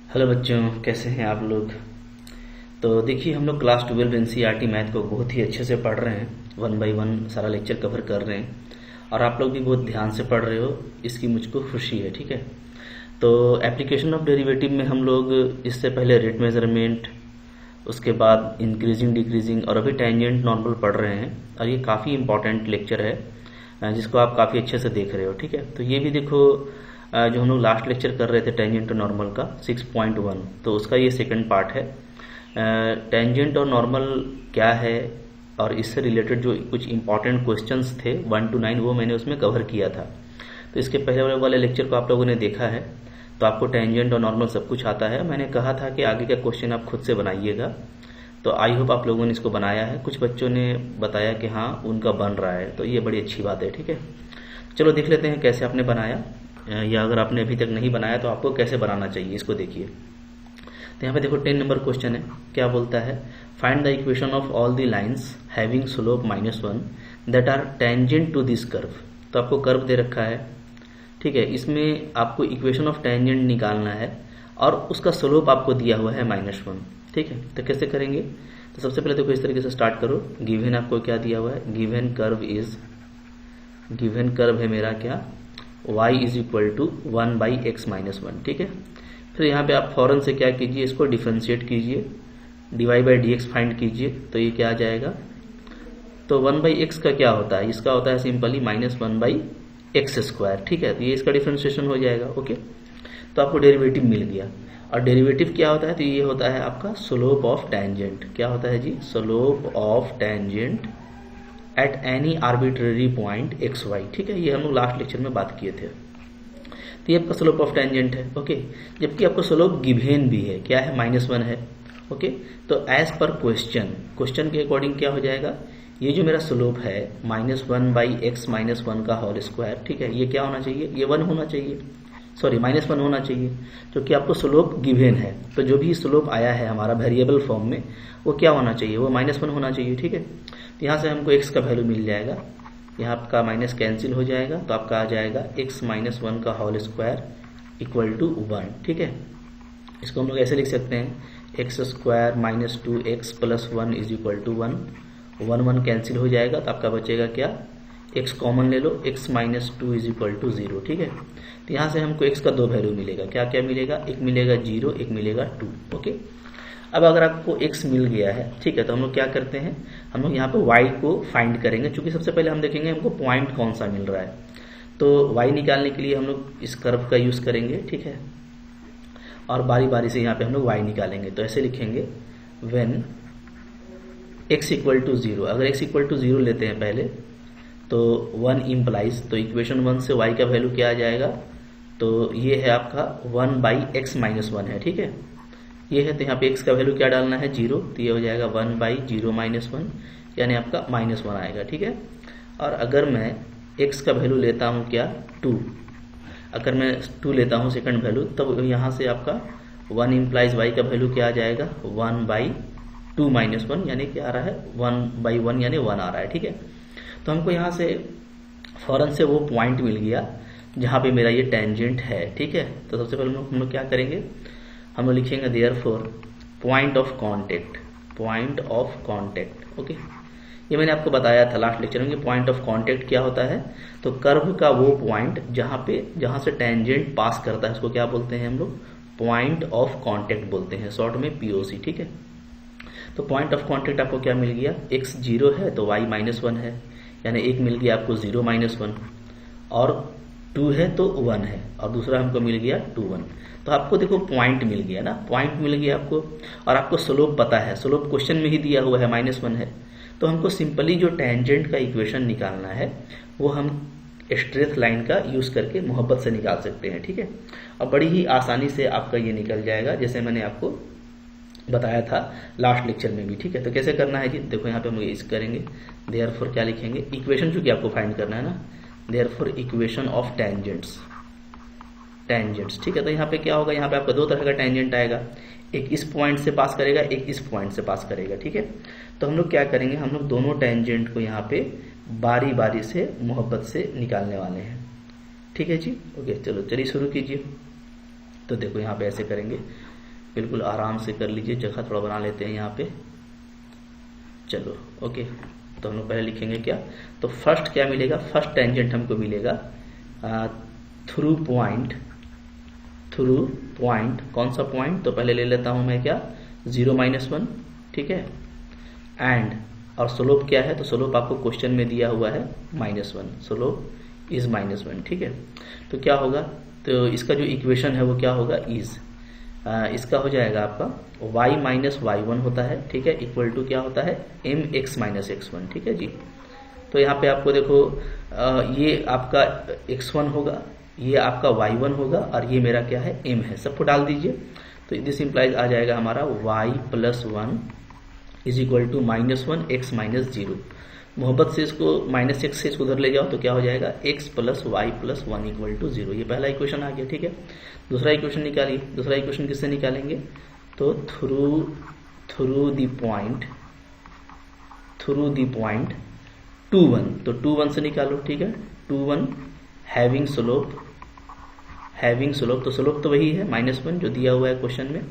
Hello बच्चों, कैसे हैं आप लोग। तो देखिए, हम लोग क्लास 12 एनसीईआरटी मैथ को बहुत ही अच्छे से पढ़ रहे हैं। 1 बाय 1 सारा लेक्चर कवर कर रहे हैं और आप लोग भी बहुत ध्यान से पढ़ रहे हो, इसकी मुझको खुशी है। ठीक है, तो एप्लीकेशन ऑफ डेरिवेटिव में हम लोग इससे पहले रेट मेजरमेंट, उसके बाद इंक्रीजिंग डिक्रीजिंग और अभी टेंजेंट नॉर्मल पढ़ रहे हैं। और ये काफ़ी इंपॉर्टेंट लेक्चर है जिसको आप काफ़ी अच्छे से देख रहे हो। ठीक है, तो ये भी देखो, जो हम लोग लास्ट लेक्चर कर रहे थे टेंजेंट और नॉर्मल का 6.1, तो उसका ये सेकंड पार्ट है। टेंजेंट और नॉर्मल क्या है और इससे रिलेटेड जो कुछ इंपॉर्टेंट क्वेश्चंस थे 1 to 9 वो मैंने उसमें कवर किया था। तो इसके पहले वाले लेक्चर को आप लोगों ने देखा है, तो आपको टेंजेंट और नॉर्मल सब कुछ आता है। मैंने कहा था कि आगे का क्वेश्चन आप खुद से बनाइएगा, तो आई होप आप लोगों ने इसको बनाया है। कुछ बच्चों ने बताया कि हाँ उनका बन रहा है, तो ये बड़ी अच्छी बात है। ठीक है, चलो देख लेते हैं कैसे आपने बनाया, या अगर आपने अभी तक नहीं बनाया तो आपको कैसे बनाना चाहिए इसको देखिए। तो यहाँ पे देखो 10 नंबर क्वेश्चन है। क्या बोलता है, find the equation of all the lines having slope -1 that are tangent to this curve. तो आपको कर्व दे रखा है, ठीक है, इसमें आपको इक्वेशन ऑफ टेंजेंट निकालना है और उसका स्लोप आपको दिया हुआ है -1। ठीक है, तो कैसे करेंगे। तो सबसे पहले देखो इस तरीके से स्टार्ट करो। गिवन आपको क्या दिया हुआ है, गिवन कर्व है मेरा क्या, y is equal to 1/x-1। ठीक है, फिर यहाँ पे आप फौरन से क्या कीजिए, इसको डिफ्रेंशिएट कीजिए, dy/dx फाइंड कीजिए। तो ये क्या आ जाएगा, तो 1/x का क्या होता है, इसका होता है सिंपली -1/x²। ठीक है, तो ये इसका डिफ्रेंशिएशन हो जाएगा। ओके, तो आपको डेरिवेटिव मिल गया। और डेरिवेटिव क्या होता है, तो ये होता है आपका स्लोप ऑफ टेंजेंट। क्या होता है जी, slope of tangent at any arbitrary point xy। ठीक है, ये हम लोग लास्ट लेक्चर में बात किए थे। तो ये आपका स्लोप ऑफ टेंजेंट है। ओके, जबकि आपको स्लोप गिवन भी है, क्या है, -1 है। ओके, तो एज पर क्वेश्चन के अकॉर्डिंग क्या हो जाएगा, ये जो मेरा स्लोप है -1/x-1 का होल स्क्वायर, ठीक है, ये क्या होना चाहिए, ये 1 होना चाहिए, सॉरी -1 होना चाहिए, क्योंकि आपको स्लोप गिवन है। तो जो भी स्लोप आया है हमारा वेरिएबल फॉर्म में, वो क्या होना चाहिए, वो -1 होना चाहिए। ठीक है, तो यहाँ से हमको x का वैल्यू मिल जाएगा, यहाँ आपका माइनस कैंसिल हो जाएगा, तो आपका आ जाएगा x-1 का होल स्क्वायर इक्वल टू 1। ठीक है, इसको हम लोग ऐसे लिख सकते हैं, x² - 2x + 1 is equal to 1। 1 cancel हो जाएगा, तो आपका बचेगा क्या, x कॉमन ले लो, x - 2 इज इक्वल टू 0। ठीक है, तो यहाँ से हमको x का दो वैल्यू मिलेगा, क्या क्या मिलेगा, एक मिलेगा 0, एक मिलेगा 2। ओके, अब अगर आपको x मिल गया है, ठीक है, तो हम लोग क्या करते हैं, हम लोग यहाँ पे y को फाइंड करेंगे। चूंकि सबसे पहले हम देखेंगे हमको पॉइंट कौन सा मिल रहा है, तो y निकालने के लिए हम लोग इस कर्व का यूज करेंगे। ठीक है, और बारी बारी से यहाँ पे हम लोग y निकालेंगे। तो ऐसे लिखेंगे, व्हेन x इक्वल टू 0, अगर x इक्वल टू 0 लेते हैं पहले, तो 1 इम्प्लाइज, तो इक्वेशन 1 से y का वैल्यू क्या आ जाएगा, तो ये है आपका 1/x-1 है। ठीक है, ये है, तो यहाँ पे x का वैल्यू क्या डालना है, 0, तो ये हो जाएगा 1/0-1, यानी आपका -1 आएगा। ठीक है, और अगर मैं x का वैल्यू लेता हूँ क्या, 2, अगर मैं 2 लेता हूँ सेकंड वैल्यू, तब यहाँ से आपका 1 इम्प्लाइज y का वैल्यू क्या आ जाएगा, 1/2-1, यानी क्या आ रहा है, 1/1 यानी 1 आ रहा है। ठीक है, तो हमको यहाँ से फौरन से वो पॉइंट मिल गया जहाँ पे मेरा ये टेंजेंट है। ठीक है, तो सबसे पहले हम लोग क्या करेंगे, हम लोग लिखेंगे therefore point of contact. Okay, ये मैंने आपको बताया था लास्ट लेक्चर में कि पॉइंट ऑफ कांटेक्ट क्या होता है, तो कर्व का वो पॉइंट जहाँ से टेंजेंट पास करता है, उसको क्या बोलते हैं हम लोग, पॉइंट ऑफ कांटेक्ट बोलते हैं, शॉर्ट में POC। ठीक है, तो पॉइंट ऑफ कांटेक्ट आपको क्या मिल गया, x 0 है तो y -1 है, यानी एक मिल गया आपको 0-1, और 2 है तो 1 है, और दूसरा हमको मिल गया 2-1। तो आपको देखो पॉइंट मिल गया ना, पॉइंट मिल गया आपको, और आपको स्लोप पता है, स्लोप क्वेश्चन में ही दिया हुआ है, -1 है। तो हमको सिंपली जो टेंजेंट का इक्वेशन निकालना है, वो हम स्ट्रेट लाइन का यूज करके मोहब्बत से निकाल सकते हैं। ठीक है, और बड़ी ही आसानी से आपका ये निकल जाएगा, जैसे मैंने आपको बताया था लास्ट लेक्चर में भी। ठीक है, तो कैसे करना है जी, देखो यहाँ पे हम लोग इस करेंगे, देयरफॉर क्या लिखेंगे, इक्वेशन चूंकि आपको फाइंड करना है ना, देयरफॉर इक्वेशन ऑफ टेंजेंट्स। ठीक है, तो यहाँ पे क्या होगा, यहाँ पे आपका दो तरह का टेंजेंट आएगा, एक इस पॉइंट से पास करेगा, एक इस पॉइंट से पास करेगा। ठीक है, तो हम लोग क्या करेंगे, हम लोग दोनों टेंजेंट को यहाँ पे बारी बारी से मोहब्बत से निकालने वाले हैं। ठीक है जी, ओके, चलो चलिए शुरू कीजिए। तो देखो यहाँ पे ऐसे करेंगे, बिल्कुल आराम से कर लीजिए, जगह थोड़ा बना लेते हैं यहाँ पे। चलो ओके, तो हम लोग पहले लिखेंगे क्या, तो फर्स्ट क्या मिलेगा, फर्स्ट टेंजेंट हमको मिलेगा थ्रू पॉइंट, कौन सा पॉइंट, तो पहले ले लेता हूं मैं क्या 0 -1, ठीक है, एंड और स्लोप क्या है, तो स्लोप आपको क्वेश्चन में दिया हुआ है -1, स्लोप इज -1, ठीक है। तो क्या होगा, तो इसका जो इक्वेशन है वो क्या होगा, इज इसका हो जाएगा आपका y - y1 होता है, ठीक है, इक्वल टू क्या होता है mx - x1, ठीक है जी। तो यहाँ पे आपको देखो ये आपका x1 होगा, ये आपका y1 होगा, और ये मेरा क्या है m है, सबको डाल दीजिए। तो दिस इंप्लाइज आ जाएगा हमारा y + 1 is equal to -1 x - 0। मोहब्बत से इसको -x से इसको उधर ले जाओ तो क्या हो जाएगा x + y + 1 इक्वल टू 0। ये पहला इक्वेशन आ गया, ठीक है। दूसरा इक्वेशन निकालिए, दूसरा इक्वेशन किससे निकालेंगे, तो थ्रू द पॉइंट 2 1, तो 2 1 से निकालो, ठीक है, 2 1 हैविंग स्लोप, तो स्लोप तो वही है -1 जो दिया हुआ है क्वेश्चन में।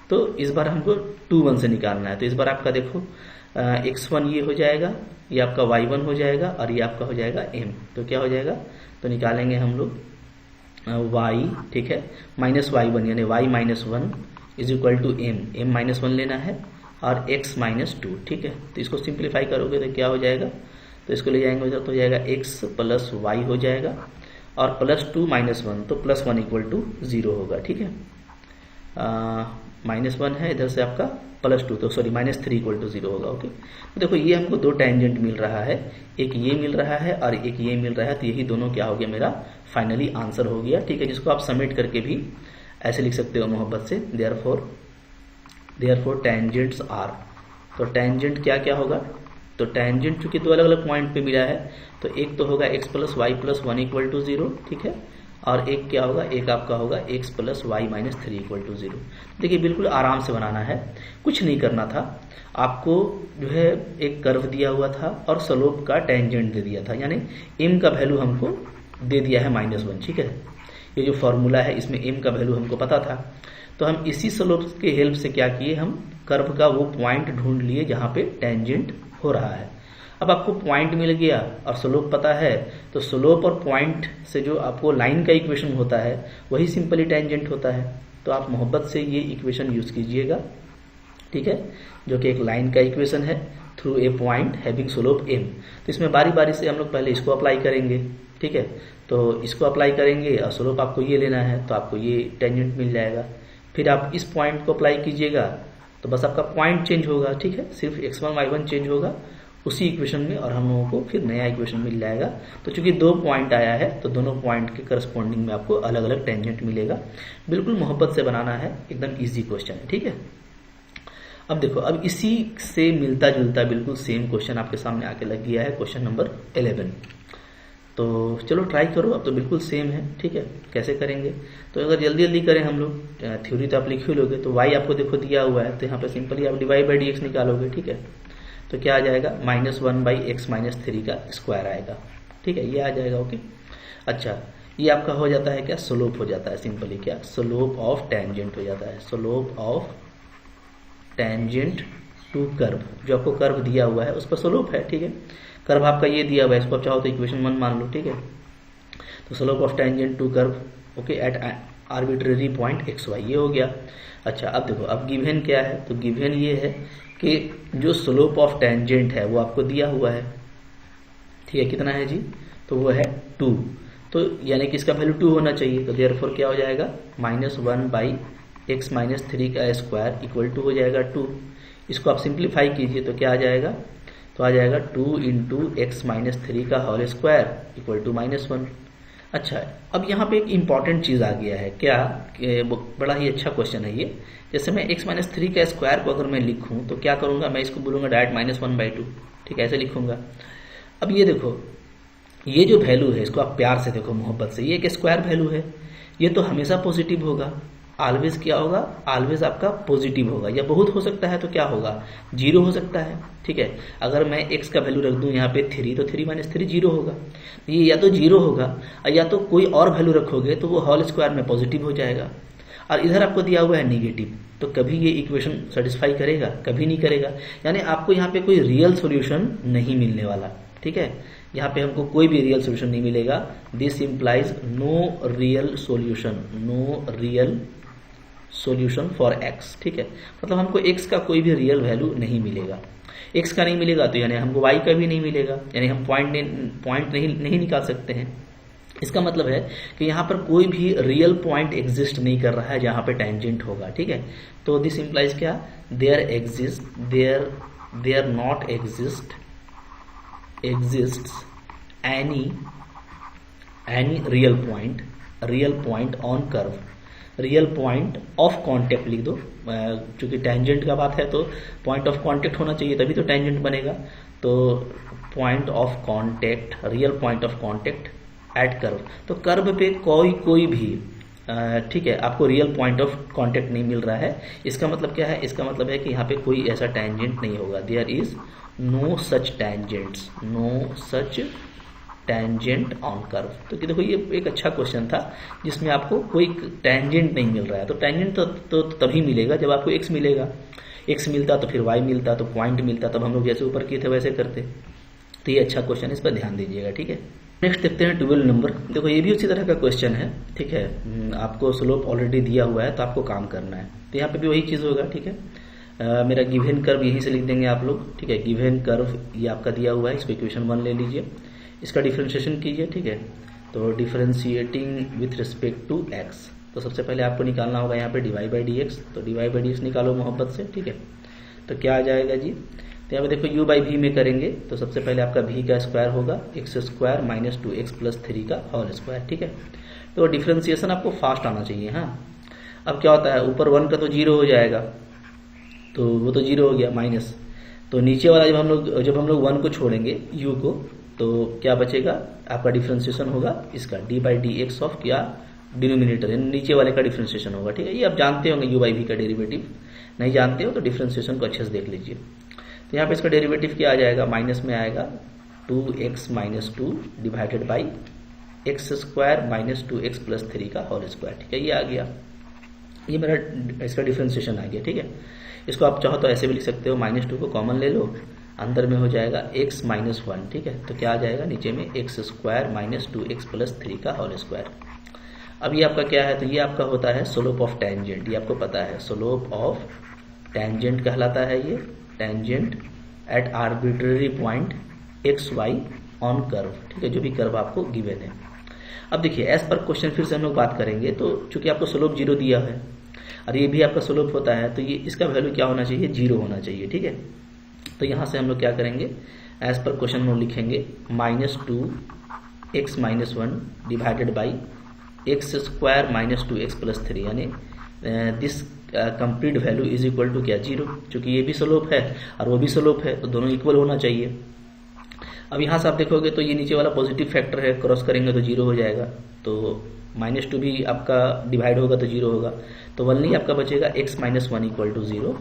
तो इस बार हमको 2 1 से निकालना है, तो इस बार आपका देखो x1 ये हो जाएगा, ये आपका y1 हो जाएगा, और ये आपका हो जाएगा m। तो क्या हो जाएगा, तो निकालेंगे हम लोग y, ठीक है, -y1 यानी y - 1 is equal to m -1 लेना है, और x - 2, ठीक है। तो इसको सिंप्लीफाई करोगे तो क्या हो जाएगा, तो इसको ले जाएंगे तो हो जाएगा x + y हो जाएगा, और +2 - 1 तो +1 इक्वल टू 0 होगा, ठीक है। -1 है इधर से आपका +2, तो सॉरी -3 इक्वल टू 0 होगा, ओके। तो देखो ये हमको दो टेंजेंट मिल रहा है, एक ये मिल रहा है और एक ये मिल रहा है, तो यही दोनों क्या हो गया मेरा फाइनली आंसर हो गया, ठीक है, जिसको आप सबमिट करके भी ऐसे लिख सकते हो मोहब्बत से, देयरफॉर टेंजेंट्स आर। तो टेंजेंट क्या क्या होगा, तो टेंजेंट चूंकि दो अलग अलग पॉइंट पे मिला है, तो एक तो होगा x + y + 1 इक्वल टू 0, ठीक है, और एक क्या होगा, एक आपका होगा x + y - 3 इक्वल टू 0। देखिए बिल्कुल आराम से बनाना है, कुछ नहीं करना था आपको, जो है एक कर्व दिया हुआ था और स्लोप का टेंजेंट दे दिया था, यानी m का वैल्यू हमको दे दिया है -1, ठीक है। ये जो फॉर्मूला है इसमें m का वैल्यू हमको पता था, तो हम इसी स्लोप के हेल्प से क्या किए, हम कर्व का वो पॉइंट ढूंढ लिए जहाँ पे टेंजेंट हो रहा है। अब आपको पॉइंट मिल गया और स्लोप पता है, तो स्लोप और पॉइंट से जो आपको लाइन का इक्वेशन होता है वही सिंपली टेंजेंट होता है। तो आप मोहब्बत से ये इक्वेशन यूज कीजिएगा, ठीक है, जो कि एक लाइन का इक्वेशन है through a point having slope m। तो इसमें बारी बारी से हम लोग पहले इसको अप्लाई करेंगे, ठीक है, तो इसको अप्लाई करेंगे और स्लोप आपको ये लेना है, तो आपको ये टेंजेंट मिल जाएगा। फिर आप इस पॉइंट को अप्लाई कीजिएगा, तो बस आपका पॉइंट चेंज होगा, ठीक है, सिर्फ x1 y1 चेंज होगा उसी इक्वेशन में, और हम लोगों को फिर नया इक्वेशन मिल जाएगा। तो चूंकि दो पॉइंट आया है, तो दोनों पॉइंट के करस्पॉन्डिंग में आपको अलग अलग टेंजेंट मिलेगा। बिल्कुल मोहब्बत से बनाना है, एकदम इजी क्वेश्चन है, ठीक है। अब देखो, अब इसी से मिलता जुलता बिल्कुल सेम क्वेश्चन आपके सामने आके लग गया है, क्वेश्चन नंबर 11। तो चलो ट्राई करो, अब तो बिल्कुल सेम है, ठीक है। कैसे करेंगे, तो अगर जल्दी जल्दी करें हम लोग, थ्योरी तो आप लिख ही लोगे, तो y आपको देखो दिया हुआ है, तो यहाँ पे सिंपली आप dy/dx निकालोगे, ठीक है। तो क्या आ जाएगा, -1/x - 3 का स्क्वायर आएगा, ठीक है, ये आ जाएगा, ओके। अच्छा, ये आपका हो जाता है क्या, स्लोप हो जाता है, सिंपली क्या, स्लोप ऑफ टेंजेंट हो जाता है, slope of tangent to curve. जो आपको कर्व दिया हुआ है उस पर स्लोप है, ठीक है। कर्व आपका ये दिया हुआ है, इसको आप चाहो तो इक्वेशन 1 मान लो, ठीक है। तो slope of tangent to curve, okay, at arbitrary point xy, ये हो गया। अच्छा, अब देखो, अब गिवन क्या है, तो गिवन ये है कि जो स्लोप ऑफ टेंजेंट है वो आपको दिया हुआ है, ठीक है, कितना है जी, तो वो है 2, तो यानी कि इसका वैल्यू 2 होना चाहिए। तो देयरफॉर क्या हो जाएगा, -1/x - 3 का स्क्वायर इक्वल टू हो जाएगा 2। इसको आप सिंप्लीफाई कीजिए तो क्या आ जाएगा, तो आ जाएगा 2 × x - 3 का होल स्क्वायर इक्वल टू -1। अच्छा, अब यहाँ पे एक इंपॉर्टेंट चीज आ गया है, क्या कि बड़ा ही अच्छा क्वेश्चन है ये। जैसे मैं x - 3 का स्क्वायर को अगर मैं लिखूं तो क्या करूंगा, मैं इसको बोलूंगा डायरेक्ट -1/2, ठीक है, ऐसे लिखूंगा। अब ये देखो, ये जो वैल्यू है इसको आप प्यार से देखो मोहब्बत से, ये एक स्क्वायर वैल्यू है, ये तो हमेशा पॉजिटिव होगा, ऑलवेज क्या होगा, ऑलवेज आपका पॉजिटिव होगा, या बहुत हो सकता है तो क्या होगा, 0 हो सकता है, ठीक है। अगर मैं x का वैल्यू रख दूं यहाँ पे 3, तो 3 - 3 0 होगा, ये या तो 0 होगा, या तो कोई और वैल्यू रखोगे तो वो होल स्क्वायर में पॉजिटिव हो जाएगा। और इधर आपको दिया हुआ है नेगेटिव, तो कभी ये इक्वेशन सेटिस्फाई करेगा? कभी नहीं करेगा। यानी आपको यहाँ पे कोई रियल सॉल्यूशन नहीं मिलने वाला, ठीक है। यहाँ पे हमको कोई भी रियल सॉल्यूशन नहीं मिलेगा। This implies no real solution, no real solution for x, ठीक है। मतलब हमको x का कोई भी रियल वैल्यू नहीं मिलेगा। x का नहीं मिलेगा तो यानी हमको y का भी नहीं मिलेगा, यानी हम पॉइंट नहीं निकाल सकते हैं। इसका मतलब है कि यहाँ पर कोई भी रियल पॉइंट एग्जिस्ट नहीं कर रहा है जहाँ पे टेंजेंट होगा, ठीक है। तो दिस इम्प्लाइज क्या? There not exists any real point on curve, real point of contact लिख दो, चूंकि टेंजेंट का बात है तो पॉइंट ऑफ कांटेक्ट होना चाहिए तभी तो टेंजेंट बनेगा। तो point of contact, real point of contact at curve, तो कर्व पे कोई भी, ठीक है, आपको रियल पॉइंट ऑफ कांटेक्ट नहीं मिल रहा है। इसका मतलब क्या है? इसका मतलब है कि यहाँ पे कोई ऐसा टेंजेंट नहीं होगा। There is no such tangents, no such tangent on curve. तो देखो ये एक अच्छा क्वेश्चन था जिसमें आपको कोई टेंजेंट नहीं मिल रहा है। तो टेंजेंट तो तभी मिलेगा जब आपको x मिलेगा। x मिलता तो फिर y मिलता, तो पॉइंट मिलता, तब हम लोग जैसे ऊपर किए थे वैसे करते। तो ये अच्छा क्वेश्चन, इस पर ध्यान दीजिएगा, ठीक है। नेक्स्ट देखते हैं 12 नंबर। देखो ये भी उसी तरह का क्वेश्चन है, ठीक है। आपको स्लोप ऑलरेडी दिया हुआ है तो आपको काम करना है। तो यहाँ पे भी वही चीज़ होगा, ठीक है। मेरा गिवन कर्व यहीं से लिख देंगे आप लोग, ठीक है। गिवन कर्व ये आपका दिया हुआ है, इसको इक्वेशन 1 ले लीजिए, इसका डिफरेंशिएशन कीजिए, ठीक है। तो differentiating with respect to x, तो सबसे पहले आपको निकालना होगा यहाँ पे dy बाई डी एक्स। तो dy बाई डी एक्स निकालो मोहब्बत से, ठीक है। तो क्या आ जाएगा जी? तो यहाँ पे देखो u बाई वी में करेंगे तो सबसे पहले आपका v का स्क्वायर होगा x square minus 2x plus 3 का होल स्क्वायर, ठीक है। तो डिफरेंशिएशन आपको फास्ट आना चाहिए। हाँ, अब क्या होता है, ऊपर 1 का तो 0 हो जाएगा, तो वो तो 0 हो गया माइनस। तो नीचे वाला जब हम लोग 1 को छोड़ेंगे u को, तो क्या बचेगा? आपका डिफरेंशिएशन होगा इसका d by D x of क्या डिनोमिनेटर, नीचे वाले का डिफरेंशिएशन होगा, ठीक है। ये आप जानते होंगे u बाई वी का डेरिवेटिव, नहीं जानते हो तो डिफरेंशिएशन को अच्छे से देख लीजिए। तो यहाँ पे इसका डेरिवेटिव क्या आ जाएगा? माइनस में आएगा 2x minus 2 divided by x square minus 2x plus 3 का होल स्क्वायर, ठीक है। ये आ गया, ये मेरा इसका डिफरेंशिएशन आ गया, ठीक है। इसको आप चाहो तो ऐसे भी लिख सकते हो, माइनस 2 को कॉमन ले लो, अंदर में हो जाएगा x माइनस 1, ठीक है। तो क्या आ जाएगा नीचे में x square minus 2x plus 3 का होल स्क्वायर। अब ये आपका क्या है? तो ये आपका होता है स्लोप ऑफ टेंजेंट, ये आपको पता है स्लोप ऑफ टेंजेंट कहलाता है ये, tangent at arbitrary point x y on curve, ठीक है, जो भी कर्व आपको गिवन है। अब देखिए एज पर क्वेश्चन फिर से हम लोग बात करेंगे। तो चूंकि आपको स्लोप 0 दिया है और ये भी आपका स्लोप होता है, तो ये इसका वैल्यू क्या होना चाहिए? 0 होना चाहिए, ठीक है। तो यहाँ से हम लोग क्या करेंगे? एज पर क्वेश्चन में लिखेंगे minus 2x minus 1 divided by x square minus 2x plus 3, यानी this complete value is equal to क्या? 0। चूंकि ये भी स्लोप है और वो भी स्लोप है तो दोनों इक्वल होना चाहिए। अब यहाँ से आप देखोगे तो ये नीचे वाला पॉजिटिव फैक्टर है, क्रॉस करेंगे तो 0 हो जाएगा। तो माइनस 2 भी आपका डिवाइड होगा तो 0 होगा, तो ओनली आपका बचेगा x माइनस 1 इक्वल टू 0।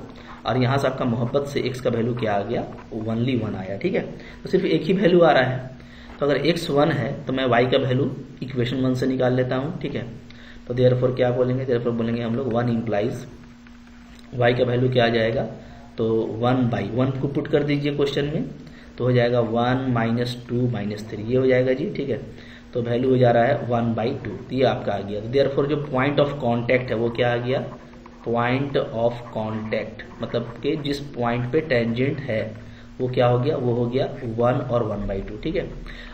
और यहाँ से आपका मोहब्बत से x का वैल्यू क्या आ गया? ओनली 1 आया, ठीक है। तो सिर्फ एक ही वैल्यू आ रहा है। तो अगर x 1 है तो मैं y का वैल्यू इक्वेशन 1 से निकाल लेता हूँ, ठीक है। तो देयरफॉर क्या बोलेंगे? देयरफॉर बोलेंगे हम लोग 1 इम्प्लाइज y का वैल्यू क्या आ जाएगा? तो 1 बाई 1 को पुट कर दीजिए क्वेश्चन में, तो हो जाएगा 1 माइनस 2 माइनस 3, ये हो जाएगा जी, ठीक है। तो वैल्यू हो जा रहा है 1 बाई 2, ये आपका आ गया। तो देयरफॉर जो पॉइंट ऑफ कांटेक्ट है वो क्या आ गया? पॉइंट ऑफ कांटेक्ट, मतलब कि जिस पॉइंट पे टेंजेंट है वो क्या हो गया? वो हो गया 1 और 1 बाई 2, ठीक है।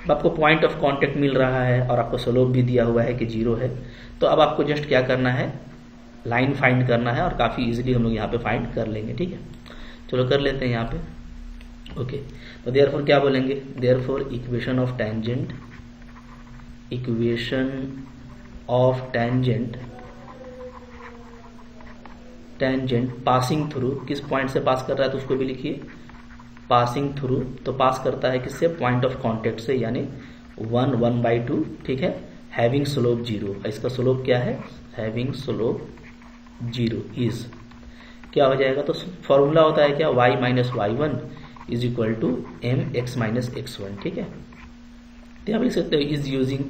अब आपको पॉइंट ऑफ कांटेक्ट मिल रहा है और आपको स्लोप भी दिया हुआ है कि 0 है। तो अब आपको जस्ट क्या करना है? लाइन फाइंड करना है, और काफ़ी इजीली हम लोग यहाँ पे फाइंड कर लेंगे, ठीक है। चलो कर लेते हैं यहाँ पे, ओके। तो देयरफॉर क्या बोलेंगे? Therefore equation of tangent, equation of tangent, tangent passing through, किस पॉइंट से पास कर रहा है तो उसको भी लिखिए, पासिंग थ्रू। तो पास करता है किससे? पॉइंट ऑफ कांटेक्ट से, यानी 1 1 बाई 2, ठीक है। हैविंग स्लोप 0, इसका स्लोप क्या है? हैविंग स्लोप 0 इज क्या हो जाएगा? तो फॉर्मूला होता है क्या? y minus y1 is equal to m x minus x1, ठीक है। तो यहाँ पे लिख सकते हो इज यूजिंग,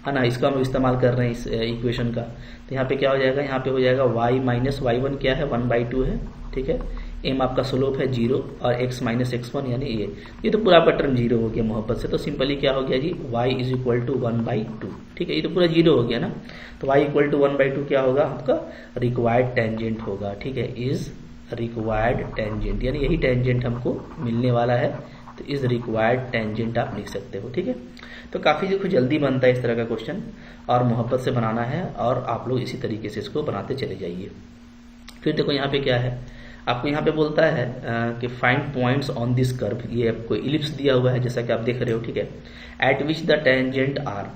है ना, इसका हम इस्तेमाल कर रहे हैं इस इक्वेशन का। तो यहाँ पे क्या हो जाएगा, यहाँ पे हो जाएगा y माइनस y1 क्या है 1/2 है, ठीक है। m आपका स्लोप है 0 और x माइनस x1 यानी ये तो पूरा पैटर्न 0 हो गया मोहब्बत से। तो सिंपली क्या हो गया जी, y इज इक्वल टू 1/2, ठीक है। ये तो पूरा 0 हो गया ना, तो y इक्वल टू 1/2 क्या होगा आपका रिक्वायर्ड टेंजेंट होगा, ठीक है। इज रिक्वायर्ड टेंजेंट यानी यही टेंजेंट हमको मिलने वाला है, तो इज रिक्वायर्ड टेंजेंट आप लिख सकते हो, ठीक है। तो काफ़ी देखो जल्दी बनता है इस तरह का क्वेश्चन, और मोहब्बत से बनाना है और आप लोग इसी तरीके से इसको बनाते चले जाइए। फिर देखो यहाँ पे क्या है, आपको यहाँ पे बोलता है कि find points on this curve, ये आपको इलिप्स दिया हुआ है जैसा कि आप देख रहे हो, ठीक है। At which the tangent are,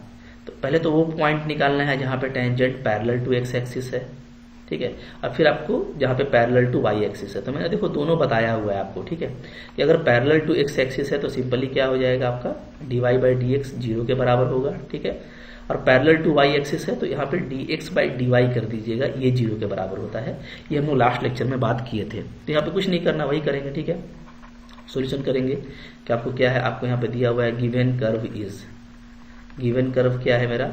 तो पहले तो वो पॉइंट निकालना है जहाँ पे tangent parallel to x axis है, ठीक है। और फिर आपको जहाँ पे पैरेलल टू वाई एक्सिस है, तो मैंने देखो दोनों बताया हुआ है आपको, ठीक है। कि अगर पैरेलल टू एक्स एक्सिस है तो सिंपली क्या हो जाएगा आपका dy/dx 0 के बराबर होगा, ठीक है। और पैरेलल टू वाई एक्सिस है तो यहाँ पे dx/dy कर दीजिएगा, ये 0 के बराबर होता है। ये हम लोग लास्ट लेक्चर में बात किए थे, तो यहाँ पे कुछ नहीं करना, वही करेंगे, ठीक है। सॉल्यूशन करेंगे कि आपको क्या है, आपको यहाँ पे दिया हुआ है given curve is, given curve क्या है मेरा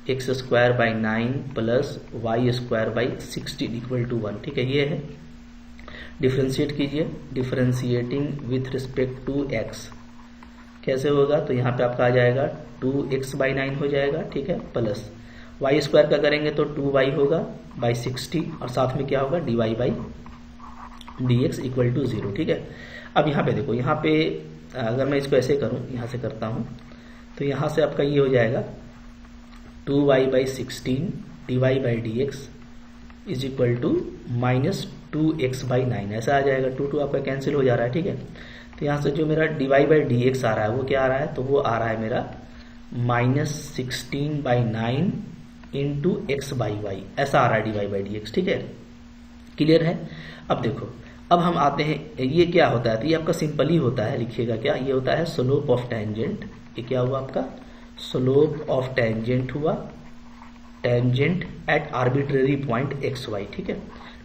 x²/9 plus y²/16 equal to 1, ठीक है। ये है, डिफ्रेंशिएट कीजिए, differentiating with respect to x कैसे होगा, तो यहाँ पे आपका आ जाएगा 2x/9 हो जाएगा, ठीक है, प्लस y² का करेंगे तो 2y होगा बाई 60 और साथ में क्या होगा dy/dx इक्वल टू 0, ठीक है। अब यहाँ पे देखो, यहाँ पे अगर मैं इसको ऐसे करूँ, यहाँ से करता हूँ, तो यहाँ से आपका ये हो जाएगा 2y/16 dy/dx is equal to minus 2x/9, ऐसा आ जाएगा। 2 आपका कैंसिल हो जा रहा है, ठीक है। तो यहाँ से जो मेरा dy/dx आ रहा है वो क्या आ रहा है, तो वो आ रहा है मेरा -16/9 इंटू x/y, ऐसा आ रहा है dy/dx, ठीक है। क्लियर है। अब देखो, अब हम आते हैं, ये क्या होता है, तो ये आपका सिंपल ही होता है, लिखिएगा क्या, ये होता है स्लोप ऑफ टेंजेंट। ये क्या हुआ आपका स्लोप ऑफ टेंजेंट हुआ, tangent at arbitrary point xy, ठीक है।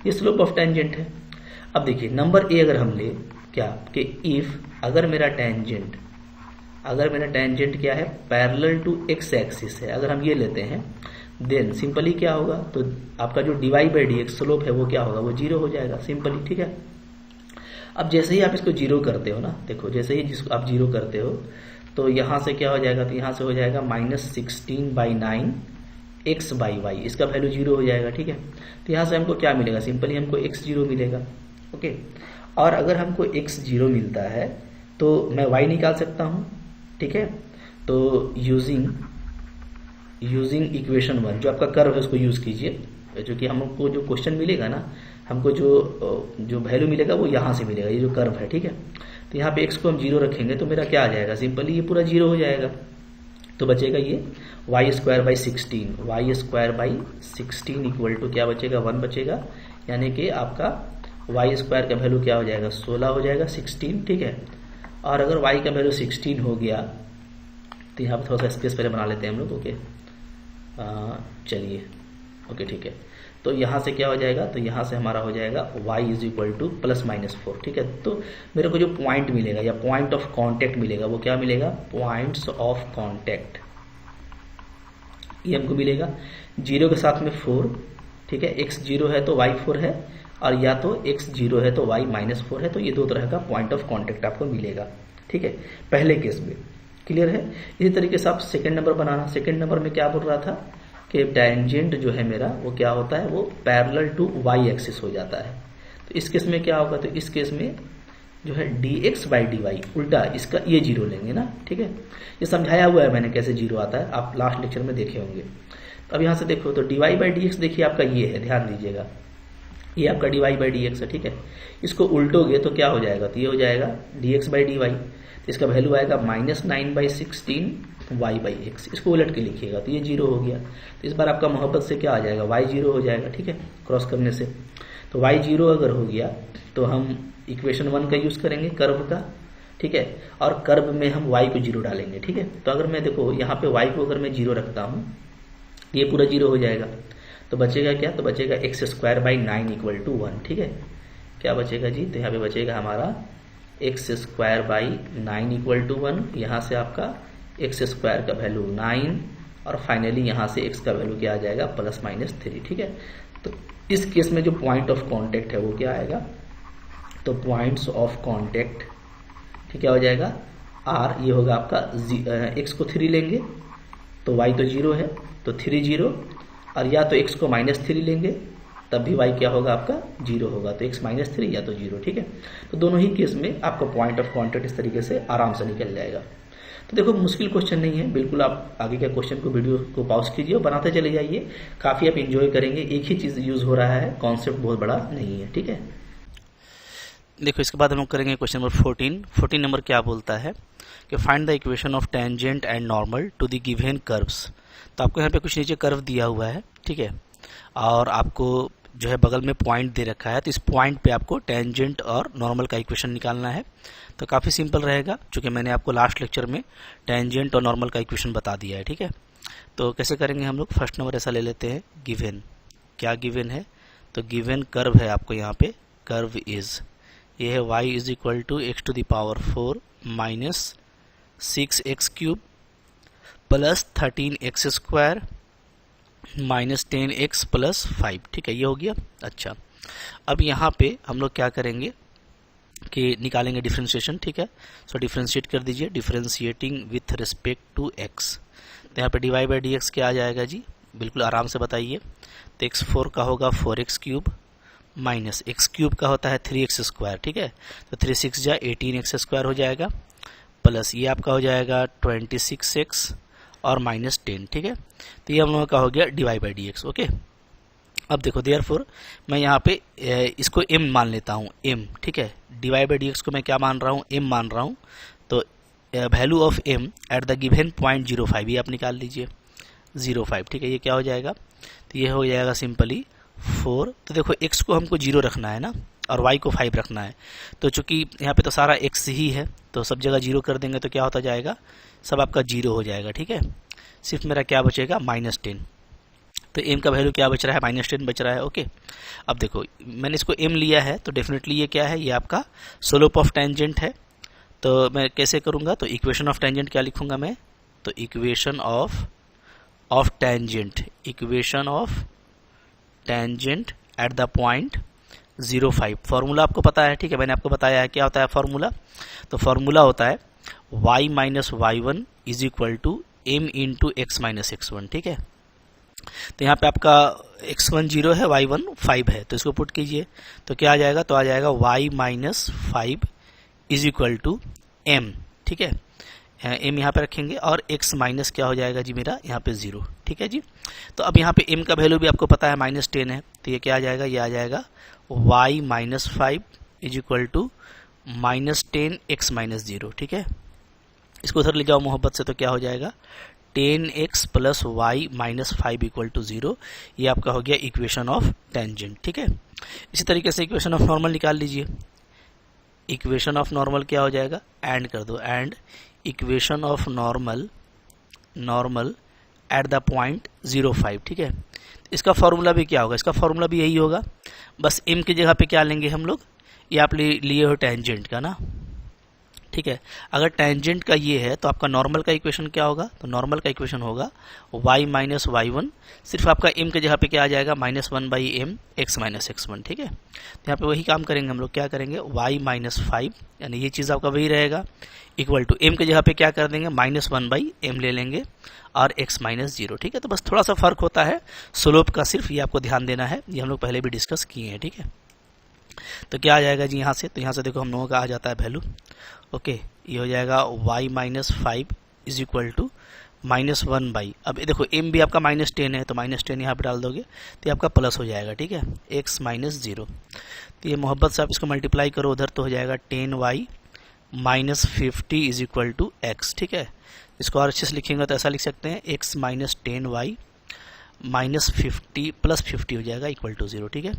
ये स्लोप ऑफ टेंजेंट है। अब देखिए नंबर ए अगर हम ले क्या कि इफ अगर मेरा टेंजेंट क्या है पैरेलल टू एक्स एक्सिस है, अगर हम ये लेते हैं देन सिंपली क्या होगा, तो आपका जो dy/dx स्लोप है वो क्या होगा, वो 0 हो जाएगा सिंपली, ठीक है। अब जैसे ही आप इसको 0 करते हो ना, देखो जैसे ही जिसको आप 0 करते हो तो यहाँ से क्या हो जाएगा, तो यहाँ से हो जाएगा -16/9 x/y, इसका वैल्यू 0 हो जाएगा, ठीक है। तो यहाँ से हमको क्या मिलेगा, सिंपली हमको x0 मिलेगा, ओके। और अगर हमको x0 मिलता है तो मैं y निकाल सकता हूँ, ठीक है। तो यूजिंग इक्वेशन 1 जो आपका कर्व है उसको यूज कीजिए, जो कि हमको जो क्वेश्चन मिलेगा ना, हमको जो वैल्यू मिलेगा वो यहाँ से मिलेगा, ये जो कर्व है, ठीक है। तो यहाँ पे x को हम 0 रखेंगे तो मेरा क्या आ जाएगा, सिंपली ये पूरा 0 हो जाएगा। तो बचेगा ये y²/16 इक्वल टू क्या बचेगा 1 बचेगा, यानी कि आपका y² का वैल्यू क्या हो जाएगा 16 हो जाएगा 16, ठीक है। और अगर y का वैल्यू 16 हो गया तो यहाँ पर थोड़ा सा स्पेस पहले बना लेते हैं हम लोग, ओके। चलिए ओके, ठीक है। तो यहाँ से क्या हो जाएगा, तो यहाँ से हमारा हो जाएगा y इज इक्वल टू +-4, ठीक है। तो मेरे को जो पॉइंट मिलेगा या पॉइंट ऑफ कांटेक्ट मिलेगा वो क्या मिलेगा, पॉइंट्स ऑफ कांटेक्ट, ये हमको मिलेगा 0 के साथ में 4, ठीक है। x 0 है तो y 4 है, और या तो x 0 है तो y -4 है, तो ये दो तरह का पॉइंट ऑफ कांटेक्ट आपको मिलेगा, ठीक है, पहले केस में। क्लियर है। इसी तरीके से आप सेकंड नंबर बनाना। सेकंड नंबर में क्या बोल रहा था कि टेंजेंट जो है मेरा वो क्या होता है, वो पैरेलल टू वाई एक्सिस हो जाता है। तो इस केस में क्या होगा, तो इस केस में जो है dx/dy उल्टा इसका ये 0 लेंगे ना, ठीक है। ये समझाया हुआ है मैंने कैसे 0 आता है, आप लास्ट लेक्चर में देखे होंगे। तो अब यहाँ से देखो तो dy/dx देखिए आपका ये है, ध्यान दीजिएगा, ये आपका dy/dx है, ठीक है। इसको उल्टोगे तो क्या हो जाएगा, तो ये हो जाएगा dx/dy, तो इसका वैल्यू आएगा -9/16 y/x, इसको उलट के लिखिएगा तो ये 0 हो गया। तो इस बार आपका मोहब्बत से क्या आ जाएगा, y 0 हो जाएगा, ठीक है, क्रॉस करने से। तो y 0 अगर हो गया तो हम इक्वेशन 1 का यूज करेंगे कर्व का, ठीक है, और कर्व में हम y को 0 डालेंगे, ठीक है। तो अगर मैं देखो यहाँ पे y को अगर मैं 0 रखता हूँ, ये पूरा 0 हो जाएगा, तो बचेगा क्या, तो बचेगा x²/9 इक्वल टू 1, ठीक है। क्या बचेगा जी, तो यहाँ पे बचेगा हमारा x²/9 इक्वल टू 1, यहाँ से आपका एक्स स्क्वायर का वैल्यू 9 और फाइनली यहाँ से x का वैल्यू क्या आ जाएगा ±3, ठीक है। तो इस केस में जो पॉइंट ऑफ कांटेक्ट है वो क्या आएगा, तो पॉइंट्स ऑफ कांटेक्ट ठीक क्या हो जाएगा r, ये होगा आपका x को 3 लेंगे तो y तो 0 है तो 3 0, और या तो x को -3 लेंगे तब भी y क्या होगा आपका 0 होगा, तो x -3 या तो 0, ठीक है। तो दोनों ही केस में आपका पॉइंट ऑफ कांटेक्ट इस तरीके से आराम से निकल जाएगा। तो देखो मुश्किल क्वेश्चन नहीं है बिल्कुल, आप आगे के क्वेश्चन को वीडियो को पॉज कीजिए और बनाते चले जाइए, काफ़ी आप इंजॉय करेंगे। एक ही चीज़ यूज़ हो रहा है, कॉन्सेप्ट बहुत बड़ा नहीं है, ठीक है। देखो इसके बाद हम लोग करेंगे क्वेश्चन नंबर 14 नंबर क्या बोलता है कि find the equation of tangent and normal to the given curves. तो आपको यहाँ पे कुछ नीचे कर्व दिया हुआ है, ठीक है, और आपको जो है बगल में पॉइंट दे रखा है, तो इस पॉइंट पे आपको टेंजेंट और नॉर्मल का इक्वेशन निकालना है। तो काफ़ी सिंपल रहेगा क्योंकि मैंने आपको लास्ट लेक्चर में टेंजेंट और नॉर्मल का इक्वेशन बता दिया है, ठीक है। तो कैसे करेंगे हम लोग, फर्स्ट नंबर ऐसा ले लेते हैं, गिवन क्या गिवन है, तो गिवन कर्व है आपको यहाँ पे, कर्व इज ये है y is equal to x to the power 4 minus 6x³ plus 13x square minus 10x plus 5, ठीक है, ये हो गया। अच्छा, अब यहाँ पे हम लोग क्या करेंगे कि निकालेंगे डिफ्रेंशिएशन, ठीक है। सो डिफ्रेंशिएट कर दीजिए, differentiating with respect to x, तो यहाँ पे dy बाई dx क्या आ जाएगा जी, बिल्कुल आराम से बताइए। तो x4 का होगा 4x³ माइनस x³ का होता है 3x स्क्वायर, ठीक है, तो 3 6 जा 18x स्क्वायर हो जाएगा, प्लस ये आपका हो जाएगा 26x और माइनस 10, ठीक है। तो ये हम लोगों का हो गया dy बाई dx, ओके। अब देखो देयरफॉर मैं यहाँ पे इसको m मान लेता हूँ, m, ठीक है, dy बाई dx को मैं क्या मान रहा हूँ, m मान रहा हूँ। तो value of m at the given point 05 ये आप निकाल लीजिए, 05, ठीक है, ये क्या हो जाएगा, तो ये हो जाएगा सिंपली 4। तो देखो x को हमको 0 रखना है ना और y को 5 रखना है, तो चूंकि यहाँ पे तो सारा x ही है तो सब जगह 0 कर देंगे तो क्या होता जाएगा, सब आपका 0 हो जाएगा, ठीक है। सिर्फ मेरा क्या बचेगा -10, तो m का वैल्यू क्या बच रहा है, -10 बच रहा है, ओके। अब देखो मैंने इसको m लिया है तो डेफिनेटली ये क्या है, ये आपका स्लोप ऑफ टेंजेंट है। तो मैं कैसे करूँगा, तो इक्वेशन ऑफ टेंजेंट क्या लिखूंगा मैं, तो equation of tangent, equation of tangent eight the point 05। Formula आपको पता है, ठीक है, मैंने आपको बताया है क्या होता है फॉर्मूला, तो फॉर्मूला होता है y minus y1 is equal to m into x minus x1, ठीक है। तो यहाँ पे आपका x1 0 है, y1 5 है, तो इसको पुट कीजिए तो क्या आ जाएगा, तो आ जाएगा y minus 5 is equal to m, ठीक है, m यहाँ पे रखेंगे और x माइनस क्या हो जाएगा जी मेरा यहाँ पे 0, ठीक है जी। तो अब यहाँ पे m का वैल्यू भी आपको पता है -10 है, तो ये क्या आ जाएगा, ये आ जाएगा y minus 5 is equal to -10 x minus 0, ठीक है। इसको उधर ले जाओ मोहब्बत से, तो क्या हो जाएगा 10x plus y minus 5 equal to 0, ये आपका हो गया इक्वेशन ऑफ टेंजेंट, ठीक है। इसी तरीके से इक्वेशन ऑफ नॉर्मल निकाल लीजिए, इक्वेशन ऑफ नॉर्मल क्या हो जाएगा, एंड कर दो, and equation of normal at the point 05, ठीक है। इसका फॉर्मूला भी क्या होगा, इसका फॉर्मूला भी यही होगा, बस m की जगह पे क्या लेंगे हम लोग, ये आप लिए हो टेंजेंट का ना, ठीक है। अगर टेंजेंट का ये है तो आपका नॉर्मल का इक्वेशन क्या होगा, तो नॉर्मल का इक्वेशन होगा y माइनस y1, सिर्फ आपका m के जगह पे क्या आ जाएगा -1/m x माइनस x1, ठीक है। तो यहाँ पे वही काम करेंगे हम लोग, क्या करेंगे y माइनस 5, यानी ये चीज़ आपका वही रहेगा, इक्वल टू m के जगह पे क्या कर देंगे -1/m ले लेंगे और x माइनस 0, ठीक है। तो बस थोड़ा सा फर्क होता है स्लोप का, सिर्फ ये आपको ध्यान देना है, ये हम लोग पहले भी डिस्कस किए हैं, ठीक है। तो क्या आ जाएगा जी यहाँ से, तो यहाँ से देखो हम लोगों का आ जाता है वैल्यू, ओके, ये हो जाएगा y minus 5 is equal to -1/, अब देखो m भी आपका -10 है तो -10 यहाँ पे डाल दोगे तो ये आपका प्लस हो जाएगा, ठीक है, x माइनस 0। तो ये मोहब्बत से आप इसको मल्टीप्लाई करो उधर, तो हो जाएगा 10y minus 50 is equal to x, ठीक है। इसको और अच्छे से लिखेंगे तो ऐसा लिख सकते हैं x minus 10y minus 50 plus 50 हो जाएगा इक्वल टू 0, ठीक है।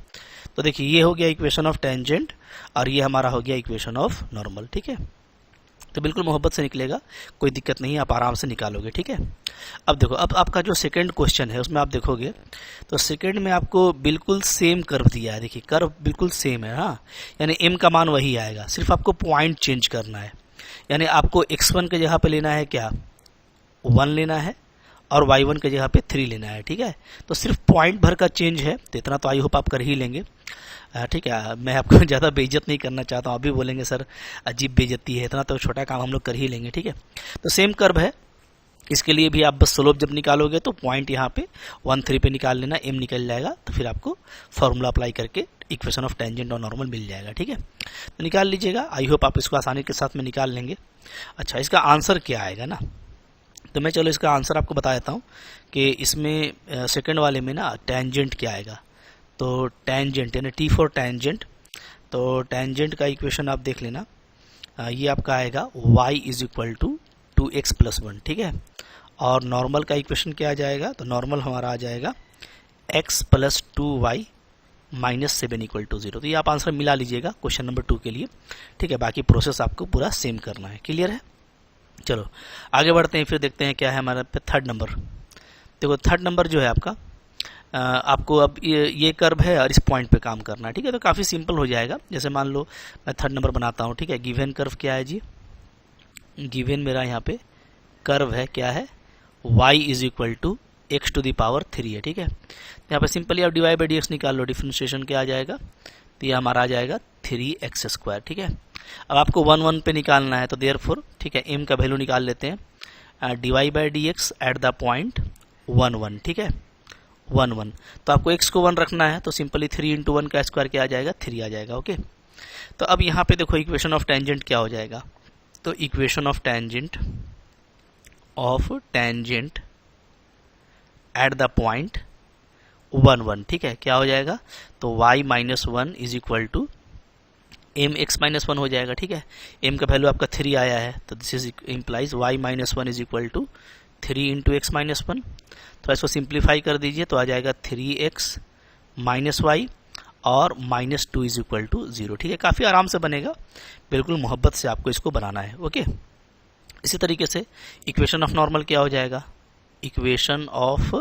तो देखिए ये हो गया इक्वेशन ऑफ टेंजेंट और ये हमारा हो गया इक्वेशन ऑफ नॉर्मल, ठीक है। तो बिल्कुल मोहब्बत से निकलेगा, कोई दिक्कत नहीं है, आप आराम से निकालोगे, ठीक है। अब देखो, अब आपका जो सेकंड क्वेश्चन है उसमें आप देखोगे तो सेकंड में आपको बिल्कुल सेम कर्व दिया है, देखिए कर्व बिल्कुल सेम है, हाँ, यानी m का मान वही आएगा, सिर्फ आपको पॉइंट चेंज करना है, यानी आपको x1 के जगह पे लेना है क्या 1 लेना है और y1 की जगह पे 3 लेना है। ठीक है, तो सिर्फ पॉइंट भर का चेंज है, तो इतना तो आई होप आप कर ही लेंगे। ठीक है, मैं आपको ज़्यादा बेइज्जत नहीं करना चाहता हूँ, आप भी बोलेंगे सर अजीब बेइज्जती है, इतना तो छोटा काम हम लोग कर ही लेंगे। ठीक है, तो सेम कर्व है, इसके लिए भी आप बस स्लोप जब निकालोगे तो पॉइंट यहाँ पे 1 3 पे निकाल लेना, m निकल जाएगा, तो फिर आपको फॉर्मूला अप्लाई करके इक्वेशन ऑफ टेंजेंट और नॉर्मल मिल जाएगा। ठीक है, तो निकाल लीजिएगा, आई होप आप इसको आसानी के साथ में निकाल लेंगे। अच्छा, इसका आंसर क्या आएगा ना, तो मैं चलो इसका आंसर आपको बता देता हूँ कि इसमें सेकंड वाले में ना टेंजेंट क्या आएगा। तो टेंजेंट यानी टी फॉर टेंजेंट, तो टेंजेंट का इक्वेशन आप देख लेना, ये आपका आएगा y is equal to 2x + 1। ठीक है, और नॉर्मल का इक्वेशन क्या आ जाएगा, तो नॉर्मल हमारा आ जाएगा x + 2y - 7 = 0। तो ये आप आंसर मिला लीजिएगा क्वेश्चन नंबर 2 के लिए। ठीक है, बाकी प्रोसेस आपको पूरा सेम करना है। क्लियर है, चलो आगे बढ़ते हैं, फिर देखते हैं क्या है हमारे पे थर्ड नंबर। देखो थर्ड नंबर जो है आपका, आपको अब ये कर्व है और इस पॉइंट पे काम करना है। ठीक है, तो काफ़ी सिंपल हो जाएगा। जैसे मान लो मैं थर्ड नंबर बनाता हूँ। ठीक है, गिवन कर्व क्या है जी, गिवन मेरा यहाँ पे कर्व है, क्या है, y is equal to x⁻³ है। ठीक है, यहाँ पे सिंपली आप dy/dx निकाल लो, डिफरेंशिएशन क्या आ जाएगा, तो ये हमारा आ जाएगा 3x²। ठीक है, अब आपको 1 1 पे निकालना है, तो देयरफॉर ठीक है m का वैल्यू निकाल लेते हैं, dy/dx एट द पॉइंट 1 1। ठीक है, 1 1, तो आपको x को 1 रखना है, तो सिंपली 3 × 1 का स्क्वायर क्या आ जाएगा, 3 आ जाएगा। ओके, तो अब यहाँ पे देखो इक्वेशन ऑफ टेंजेंट क्या हो जाएगा, तो equation of tangent eight the point 1 1। ठीक है, क्या हो जाएगा, तो y - 1 is equal to mx - 1 हो जाएगा। ठीक है, m का वैल्यू आपका 3 आया है, तो this is implies y - 1 is equal to 3 × x - 1। तो इसको सिंप्लीफाई कर दीजिए, तो आ जाएगा 3x - y और -2 इज इक्वल टू 0। ठीक है, काफ़ी आराम से बनेगा, बिल्कुल मोहब्बत से आपको इसको बनाना है। ओके, इसी तरीके से इक्वेशन ऑफ नॉर्मल क्या हो जाएगा, equation of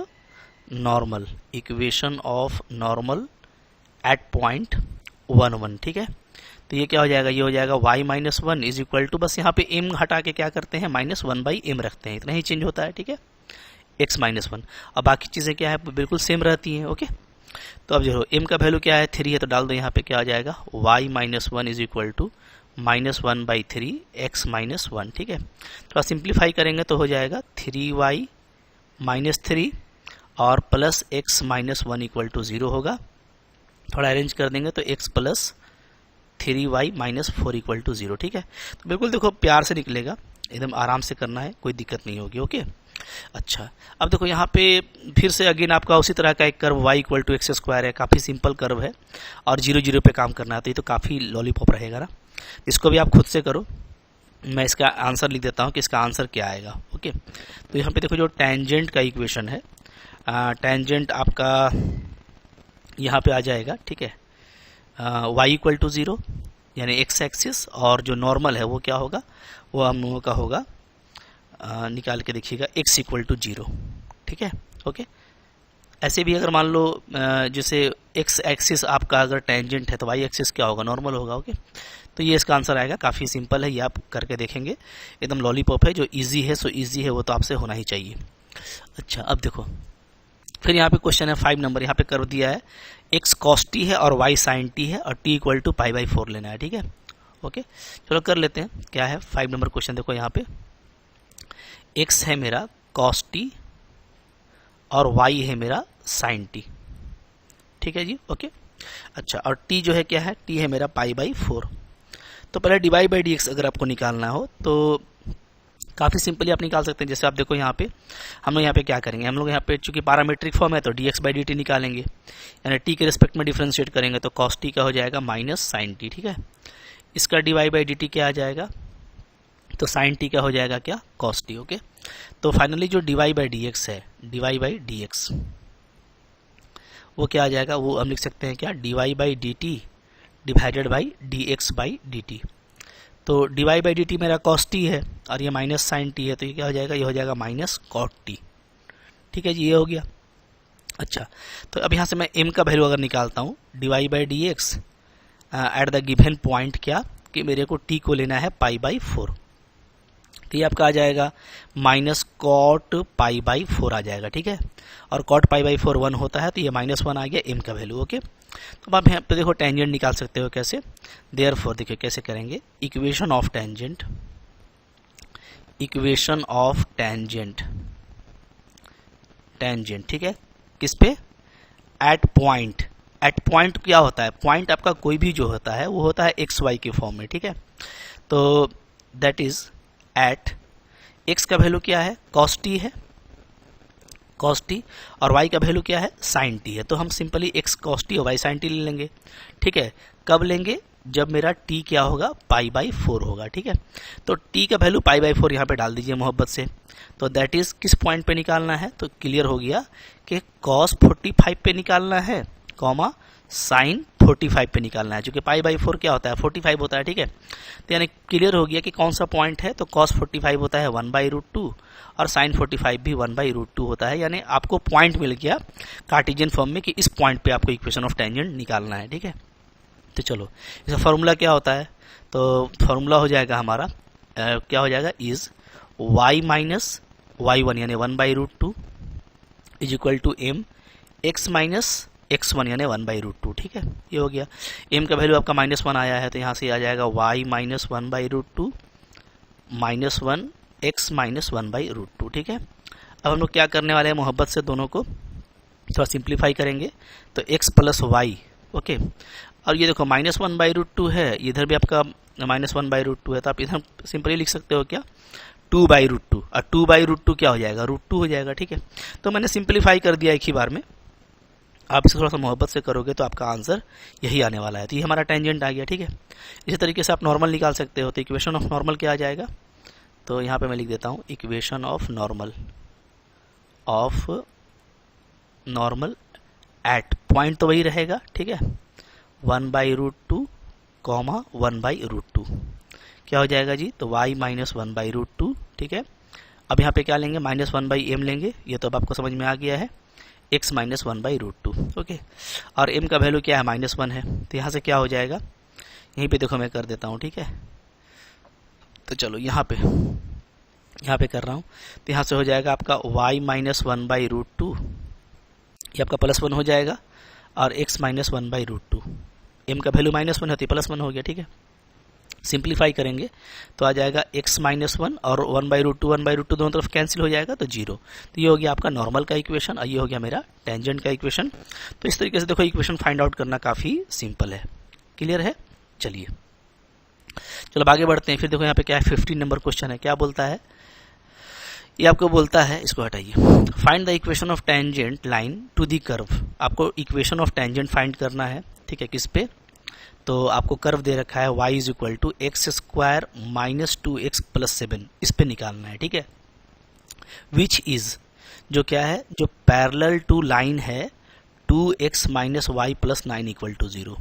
normal at point 1 1। ठीक है, तो ये क्या हो जाएगा, ये हो जाएगा y - 1 इज इक्वल टू, बस यहाँ पे m हटा के क्या करते हैं, -1/m रखते हैं, इतना ही चेंज होता है। ठीक है, x - 1, अब बाकी चीज़ें क्या है, बिल्कुल सेम रहती हैं। ओके, तो अब जो m का वैल्यू क्या है, 3 है, तो डाल दो यहाँ पे, क्या आ जाएगा, y - 1 is equal to -1/3 x - 1। ठीक है, थोड़ा सिंप्लीफाई करेंगे तो हो जाएगा 3y - 3 और प्लस x - 1 इक्वल टू 0 होगा। थोड़ा अरेंज कर देंगे तो x + 3y - 4 इक्वल टू 0। ठीक है, तो बिल्कुल देखो प्यार से निकलेगा, एकदम आराम से करना है, कोई दिक्कत नहीं होगी। ओके, अच्छा, अब देखो यहाँ पे फिर से अगेन आपका उसी तरह का एक कर्व y = x², है, काफ़ी सिंपल कर्व है और 0 0 पे काम करना है, तो ये तो काफ़ी लॉलीपॉप रहेगा ना। इसको भी आप खुद से करो, मैं इसका आंसर लिख देता हूँ कि इसका आंसर क्या आएगा। ओके, तो यहाँ पे देखो जो टेंजेंट का इक्वेशन है, टेंजेंट आपका यहाँ पे आ जाएगा। ठीक है, y = 0 यानी x एक्सिस, और जो नॉर्मल है वो क्या होगा, वो हम लोगों का होगा, निकाल के देखिएगा, x = 0। ठीक है, ओके, ऐसे भी अगर मान लो जैसे x एक्सिस आपका अगर टेंजेंट है तो y एक्सिस क्या होगा, नॉर्मल होगा। ओके, तो ये इसका आंसर आएगा, काफ़ी सिंपल है, ये आप करके देखेंगे, एकदम लॉलीपॉप है, जो इजी है सो इजी है, वो तो आपसे होना ही चाहिए। अच्छा, अब देखो फिर यहाँ पे क्वेश्चन है 5 नंबर, यहाँ पे कर्व दिया है, x cos t है और y sin t है और t = π/4 लेना है। ठीक है, ओके, चलो कर लेते हैं, क्या है 5 नंबर क्वेश्चन। देखो यहाँ पे x है मेरा cos t और y है मेरा sin t। ठीक है जी, ओके, अच्छा, और t जो है क्या है, t है मेरा π/4। तो पहले dy/dx अगर आपको निकालना हो तो काफ़ी सिंपली आप निकाल सकते हैं। जैसे आप देखो यहाँ पे हम लोग यहाँ पे क्या करेंगे, हम लोग यहाँ पे चूंकि पैरामीट्रिक फॉर्म है तो dx/dt निकालेंगे, यानी t के रिस्पेक्ट में डिफ्रेंशिएट करेंगे, तो cos t का हो जाएगा -sin t। ठीक है, इसका dy/dt क्या आ जाएगा, तो sin t का हो जाएगा क्या, cos t। ओके, तो फाइनली जो dy/dx है, dy/dx वो क्या आ जाएगा, वो हम लिख सकते हैं क्या, dy/dt डिवाइडेड बाई dx/dt। तो dy/dt मेरा cos t है और ये -sin t है, तो ये क्या हो जाएगा, ये हो जाएगा -cot t। ठीक है जी, ये हो गया। अच्छा, तो अब यहाँ से मैं m का वैल्यू अगर निकालता हूँ, dy/dx at the given point क्या, कि मेरे को t को लेना है π/4। तो ये आपका आ जाएगा माइनस कॉट पाई बाई 4 आ जाएगा, ठीक है। और कॉट पाई बाई 4 1 होता है, तो ये -1 आ गया m का वैल्यू, ओके। तो आप यहाँ पे देखो टेंजेंट निकाल सकते हो कैसे, देयरफॉर देखिए कैसे करेंगे, equation of tangent, equation of tangent, tangent, ठीक है, किस पे, एट पॉइंट। एट पॉइंट क्या होता है, पॉइंट आपका कोई भी जो होता है वो होता है एक्स वाई के फॉर्म में, ठीक है। तो दैट इज एट एक्स का वैल्यू क्या है, कॉस टी है, कॉस टी, और वाई का वैल्यू क्या है, साइन टी है। तो हम सिंपली एक्स कॉस टी और वाई साइन टी ले लेंगे, ठीक है। कब लेंगे, जब मेरा टी क्या होगा, पाई बाई 4 होगा, ठीक है। तो टी का वैल्यू पाई बाई 4 यहाँ पे डाल दीजिए मोहब्बत से। तो दैट इज किस पॉइंट पे निकालना है, तो क्लियर हो गया कि कॉस 45 पे निकालना है, कॉमा साइन 45 पे निकालना है, जो कि पाई बाई 4 क्या होता है, 45 होता है, ठीक है। तो यानी क्लियर हो गया कि कौन सा पॉइंट है, तो कॉस 45 होता है 1/√2 और साइन 45 भी 1/√2 होता है। यानी आपको पॉइंट मिल गया कार्टेशियन फॉर्म में कि इस पॉइंट पे आपको इक्वेशन ऑफ टेंजेंट निकालना है, ठीक है। तो चलो इसका फॉर्मूला क्या होता है, तो फॉर्मूला हो जाएगा हमारा क्या हो जाएगा, इज y माइनस y1 यानी 1/√2 is equal to m x minus x1 यानी 1/√2, ठीक है। ये हो गया, m का वैल्यू आपका -1 आया है, तो यहाँ से आ जाएगा y माइनस 1/√2 -1 x माइनस 1/√2, ठीक है। अब हम लोग क्या करने वाले हैं, मोहब्बत से दोनों को थोड़ा सिंप्लीफाई करेंगे, तो x प्लस वाई, ओके। और ये देखो -1/√2 है, इधर भी आपका -1/√2 है, तो आप इधर सिंपली लिख सकते हो क्या, 2/√2, और 2/√2 क्या हो जाएगा, √2 हो जाएगा, ठीक है। तो मैंने सिंप्लीफाई कर दिया एक ही बार में, आप इसे थोड़ा सा मोहब्बत से करोगे तो आपका आंसर यही आने वाला है। तो ये हमारा टेंजेंट आ गया, ठीक है। इसी तरीके से आप नॉर्मल निकाल सकते हो, तो इक्वेशन ऑफ नॉर्मल क्या आ जाएगा, तो यहाँ पे मैं लिख देता हूँ equation of normal at point, तो वही रहेगा, ठीक है, 1/√2 कॉमा 1/√2 क्या हो जाएगा जी, तो y माइनस 1/√2, ठीक है। अब यहाँ पे क्या लेंगे, -1/m लेंगे, ये तो अब आपको समझ में आ गया है, x माइनस 1/√2, ओके। और m का वैल्यू क्या है, -1 है, तो यहाँ से क्या हो जाएगा, यहीं पे देखो मैं कर देता हूँ, ठीक है। तो चलो यहाँ पे कर रहा हूँ, तो यहाँ से हो जाएगा आपका y माइनस 1/√2, ये आपका +1 हो जाएगा, और x माइनस 1/√2, m का वैल्यू -1 होती है, +1 हो गया, ठीक है। सिंप्लीफाई करेंगे तो आ जाएगा x माइनस 1 और 1/√2 दोनों तरफ कैंसिल हो जाएगा, तो 0। तो ये हो गया आपका नॉर्मल का इक्वेशन, और ये हो गया मेरा टेंजेंट का इक्वेशन। तो इस तरीके से देखो इक्वेशन फाइंड आउट करना काफ़ी सिंपल है, क्लियर है। चलिए चलो आगे बढ़ते हैं। फिर देखो यहाँ पे क्या है, 15 नंबर क्वेश्चन है, क्या बोलता है, ये आपको बोलता है, इसको हटाइए, find the equation of tangent line to the curve. आपको इक्वेशन ऑफ टेंजेंट फाइंड करना है, ठीक है, किस पे, तो आपको कर्व दे रखा है y is equal to x² minus 2x plus 7, इस पे निकालना है, ठीक है। विच इज, जो क्या है, जो पैरेलल टू लाइन है 2x minus y plus 9 equal to 0,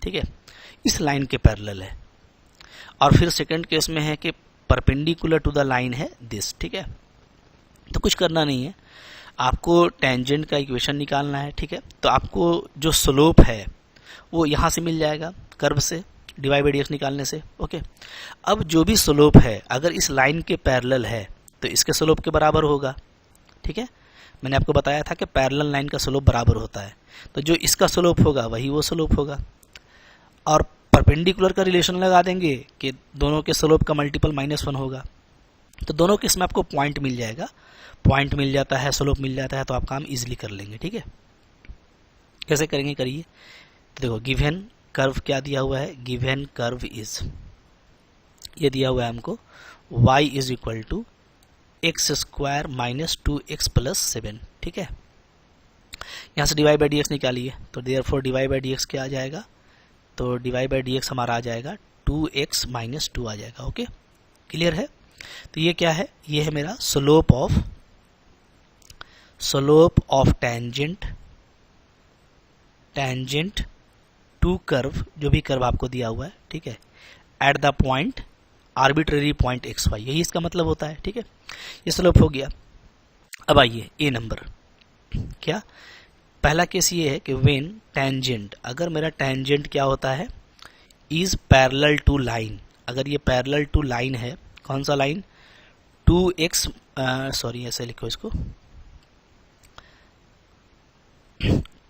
ठीक है, इस लाइन के पैरेलल है। और फिर सेकंड केस में है कि परपेंडिकुलर टू द लाइन है दिस, ठीक है। तो कुछ करना नहीं है, आपको टेंजेंट का इक्वेशन निकालना है, ठीक है। तो आपको जो स्लोप है वो यहाँ से मिल जाएगा, कर्व से dy/dx निकालने से, ओके। अब जो भी स्लोप है अगर इस लाइन के पैरेलल है तो इसके स्लोप के बराबर होगा, ठीक है। मैंने आपको बताया था कि पैरेलल लाइन का स्लोप बराबर होता है, तो जो इसका स्लोप होगा वही वो स्लोप होगा। और परपेंडिकुलर का रिलेशन लगा देंगे कि दोनों के स्लोप का मल्टीपल -1 होगा, तो दोनों केस में आपको पॉइंट मिल जाएगा, पॉइंट मिल जाता है, स्लोप मिल जाता है, तो आप काम इजीली कर लेंगे, ठीक है। कैसे करेंगे, करिए। तो देखो गिवन कर्व क्या दिया हुआ है, गिवन कर्व इज, ये दिया हुआ है हमको y is equal to x² minus 2x plus 7, ठीक है। यहाँ से dy/dx निकालिए, तो देयरफॉर dy/dx क्या आ जाएगा, तो dy/dx हमारा आ जाएगा 2x माइनस 2 आ जाएगा, ओके, क्लियर है। तो ये क्या है, ये है मेरा slope of tangent to curve, जो भी कर्व आपको दिया हुआ है, ठीक है, at the point arbitrary point xy, यही इसका मतलब होता है, ठीक है। ये स्लोप हो गया। अब आइए ए नंबर, क्या पहला केस ये है कि व्हेन टेंजेंट, अगर मेरा टेंजेंट क्या होता है, इज पैरेलल टू लाइन, अगर ये पैरेलल टू लाइन है, कौन सा लाइन, 2x, सॉरी ऐसे लिखो इसको,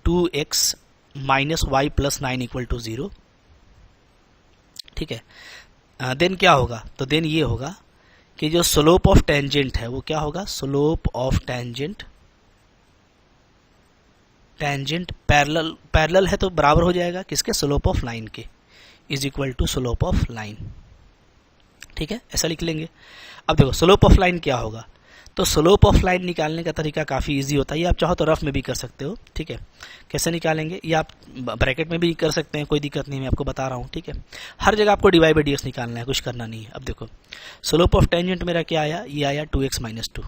2x minus y plus 9 equal to 0, ठीक है। देन क्या होगा, तो देन ये होगा कि जो स्लोप ऑफ टेंजेंट है वो क्या होगा, slope of tangent, tangent parallel है तो बराबर हो जाएगा किसके, स्लोप ऑफ लाइन के, is equal to slope of line, ठीक है, ऐसा लिख लेंगे। अब देखो स्लोप ऑफ लाइन क्या होगा, तो स्लोप ऑफ लाइन निकालने का तरीका काफ़ी इजी होता है, ये आप चाहो तो रफ में भी कर सकते हो, ठीक है। कैसे निकालेंगे, ये आप ब्रैकेट में भी कर सकते हैं, कोई दिक्कत नहीं, मैं आपको बता रहा हूँ, ठीक है। हर जगह आपको dy बाई dx निकालना है, कुछ करना नहीं है। अब देखो स्लोप ऑफ टेंजेंट मेरा क्या आया, ये आया 2x minus 2,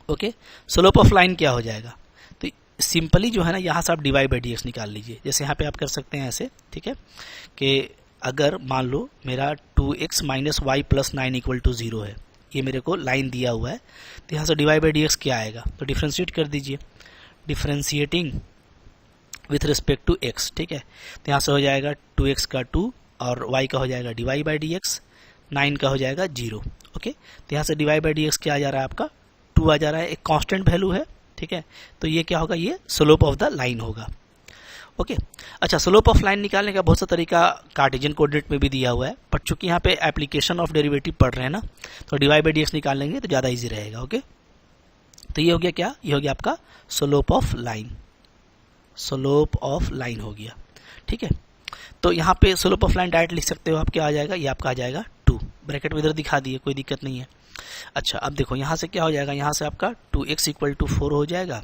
okay. Slope of line क्या हो जाएगा, तो सिंपली जो है ना यहाँ से आप dy बाई dx निकाल लीजिए, जैसे यहाँ पे आप कर सकते हैं ऐसे, ठीक है, कि अगर मान लो मेरा 2x minus y plus 9 equal to 0 है, ये मेरे को लाइन दिया हुआ है, तो यहाँ से dy बाई dx क्या आएगा, तो डिफ्रेंशिएट कर दीजिए, differentiating with respect to x, ठीक है। तो यहाँ से हो जाएगा 2x का 2 और y का हो जाएगा dy बाई dx, 9 का हो जाएगा 0, ओके। तो यहाँ से dy बाई dx क्या आ जा रहा है आपका 2 आ जा रहा है, एक कांस्टेंट वैल्यू है, ठीक है। तो ये क्या होगा, ये स्लोप ऑफ द लाइन होगा, ओके। अच्छा, स्लोप ऑफ लाइन निकालने का बहुत सा तरीका कार्टेशियन कोऑर्डिनेट में भी दिया हुआ है, पर चूंकि यहाँ पे एप्लीकेशन ऑफ डेरिवेटिव पढ़ रहे हैं ना, तो dy बाई dx निकाल लेंगे तो ज़्यादा इजी रहेगा, ओके। तो ये हो गया क्या, ये हो गया आपका slope of line, slope of line हो गया, ठीक है। तो यहाँ पे स्लोप ऑफ लाइन डायरेक्ट लिख सकते हो आप, क्या आ जाएगा, ये आपका आ जाएगा 2, ब्रैकेट में इधर दिखा दिए, कोई दिक्कत नहीं है। अच्छा, अब देखो यहाँ से क्या हो जाएगा, यहाँ से आपका 2x इक्वल टू 4 हो जाएगा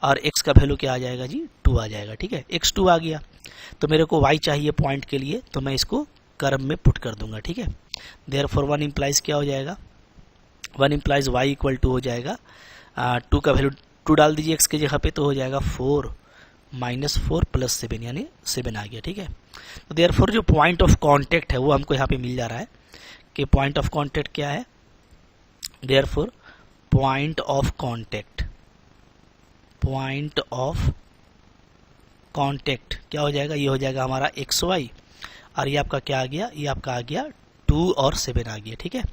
और x का वैल्यू क्या आ जाएगा जी, 2 आ जाएगा, ठीक है। x 2 आ गया, तो मेरे को y चाहिए पॉइंट के लिए, तो मैं इसको कर्व में पुट कर दूंगा, ठीक है। देयरफॉर 1 इम्प्लाइज क्या हो जाएगा, 1 इम्प्लाइज y इक्वल टू हो जाएगा 2 का वैल्यू 2 डाल दीजिए x की जगह पे, तो हो जाएगा 4 माइनस 4 प्लस 7 यानी 7 आ गया, ठीक है। तो देयरफॉर जो पॉइंट ऑफ कॉन्टेक्ट है वो हमको यहाँ पे मिल जा रहा है कि पॉइंट ऑफ कॉन्टेक्ट क्या है, therefore point of contact, point of contact क्या हो जाएगा, ये हो जाएगा हमारा xy, और ये आपका क्या आ गया, ये आपका आ गया 2 और 7 आ गया, ठीक है।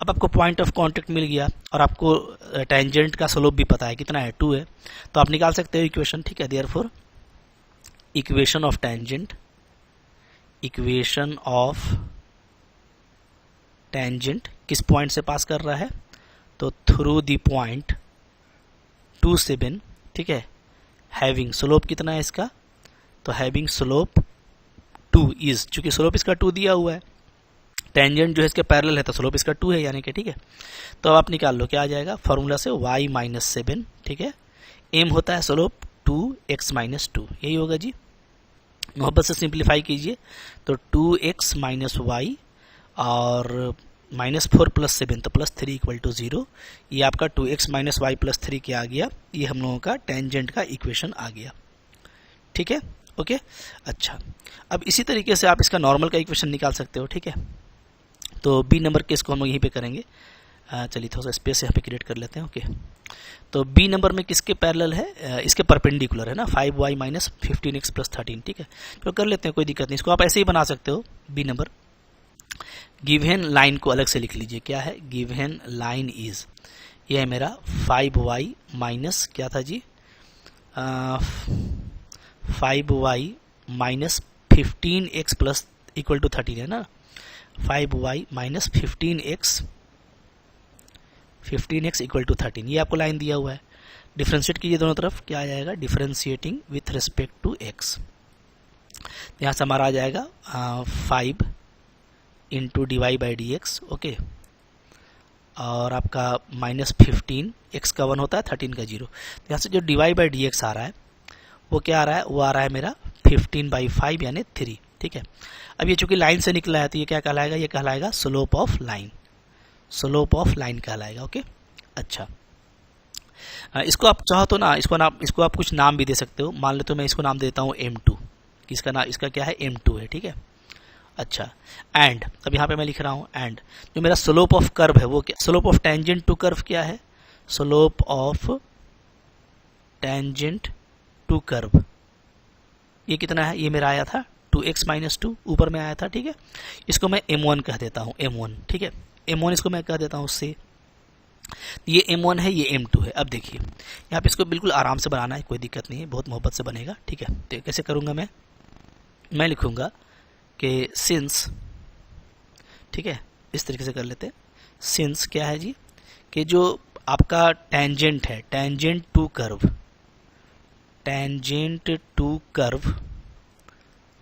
अब आपको पॉइंट ऑफ कॉन्टेक्ट मिल गया और आपको टेंजेंट का स्लोप भी पता है कितना है, 2 है, तो आप निकाल सकते हो इक्वेशन, ठीक है। Therefore equation of tangent, equation of tangent किस पॉइंट से पास कर रहा है, तो थ्रू द पॉइंट 2 7, ठीक है। हैविंग स्लोप कितना है इसका, तो हैविंग स्लोप 2 इज, चूंकि स्लोप इसका 2 दिया हुआ है, टेंजेंट जो है इसके पैरेलल है, तो स्लोप इसका 2 है यानी कि, ठीक है। तो अब आप निकाल लो क्या आ जाएगा, फॉर्मूला से y माइनस 7, ठीक है। एम होता है स्लोप 2x माइनस 2, यही होगा जी। मोहब्बत से सिंप्लीफाई कीजिए, तो 2x माइनस वाई और माइनस 4 प्लस 7, तो प्लस 3 इक्वल टू 0, ये आपका 2x माइनस वाई प्लस 3 क्या आ गया, ये हम लोगों का टेंजेंट का इक्वेशन आ गया, ठीक है, ओके। अच्छा, अब इसी तरीके से आप इसका नॉर्मल का इक्वेशन निकाल सकते हो, ठीक है। तो बी नंबर केस को हम यहीं पे करेंगे, चलिए थोड़ा सा स्पेस यहाँ पे क्रिएट कर लेते हैं, ओके। तो बी नंबर में किसके पैरेलल है, इसके परपेंडिकुलर है ना, 5y माइनस 15x प्लस 13, ठीक है। तो कर लेते हैं, कोई दिक्कत नहीं, इसको आप ऐसे ही बना सकते हो। बी नंबर गिवन लाइन को अलग से लिख लीजिए, क्या है, गिवन लाइन इज, ये है मेरा 5y माइनस क्या था जी, 5y minus 15x plus equal to 13 है ना, 5y minus 15x equal to 13, ये आपको लाइन दिया हुआ है। डिफ्रेंशिएट कीजिए दोनों तरफ, क्या आ जाएगा, differentiating with respect to x, यहाँ से हमारा आ जाएगा 5 into dy by dx, okay. और आपका माइनस 15, x का 1 होता है, 13 का 0, तो यहाँ से जो dy बाई dx आ रहा है वो क्या आ रहा है, वो आ रहा है मेरा 15/5 यानी 3, ठीक है। अब ये चूंकि लाइन से निकला है तो ये क्या कहलाएगा, ये कहलाएगा slope of line, slope of line कहलाएगा, ओके। अच्छा, इसको आप चाहो तो ना, इसको आप कुछ नाम भी दे सकते हो, मान लो तो मैं इसको नाम देता हूँ M2, इसका ना, इसका क्या है, M2 है, ठीक है। अच्छा, एंड अब यहाँ पे मैं लिख रहा हूँ एंड, जो मेरा स्लोप ऑफ कर्व है वो क्या, slope of tangent to curve क्या है, slope of tangent to curve, ये कितना है, ये मेरा आया था 2x माइनस 2, ऊपर में आया था, ठीक है। इसको मैं M1 कह देता हूँ, M1, ठीक है, M1 इसको मैं कह देता हूँ उससे, ये M1 है, ये M2 है। अब देखिए यहाँ पे इसको बिल्कुल आराम से बनाना है, कोई दिक्कत नहीं है, बहुत मोहब्बत से बनेगा, ठीक है। तो कैसे करूँगा मैं लिखूँगा कि सिंस, ठीक है, इस तरीके से कर लेते हैं। सिंस क्या है जी, कि जो आपका टेंजेंट है, टेंजेंट टू कर्व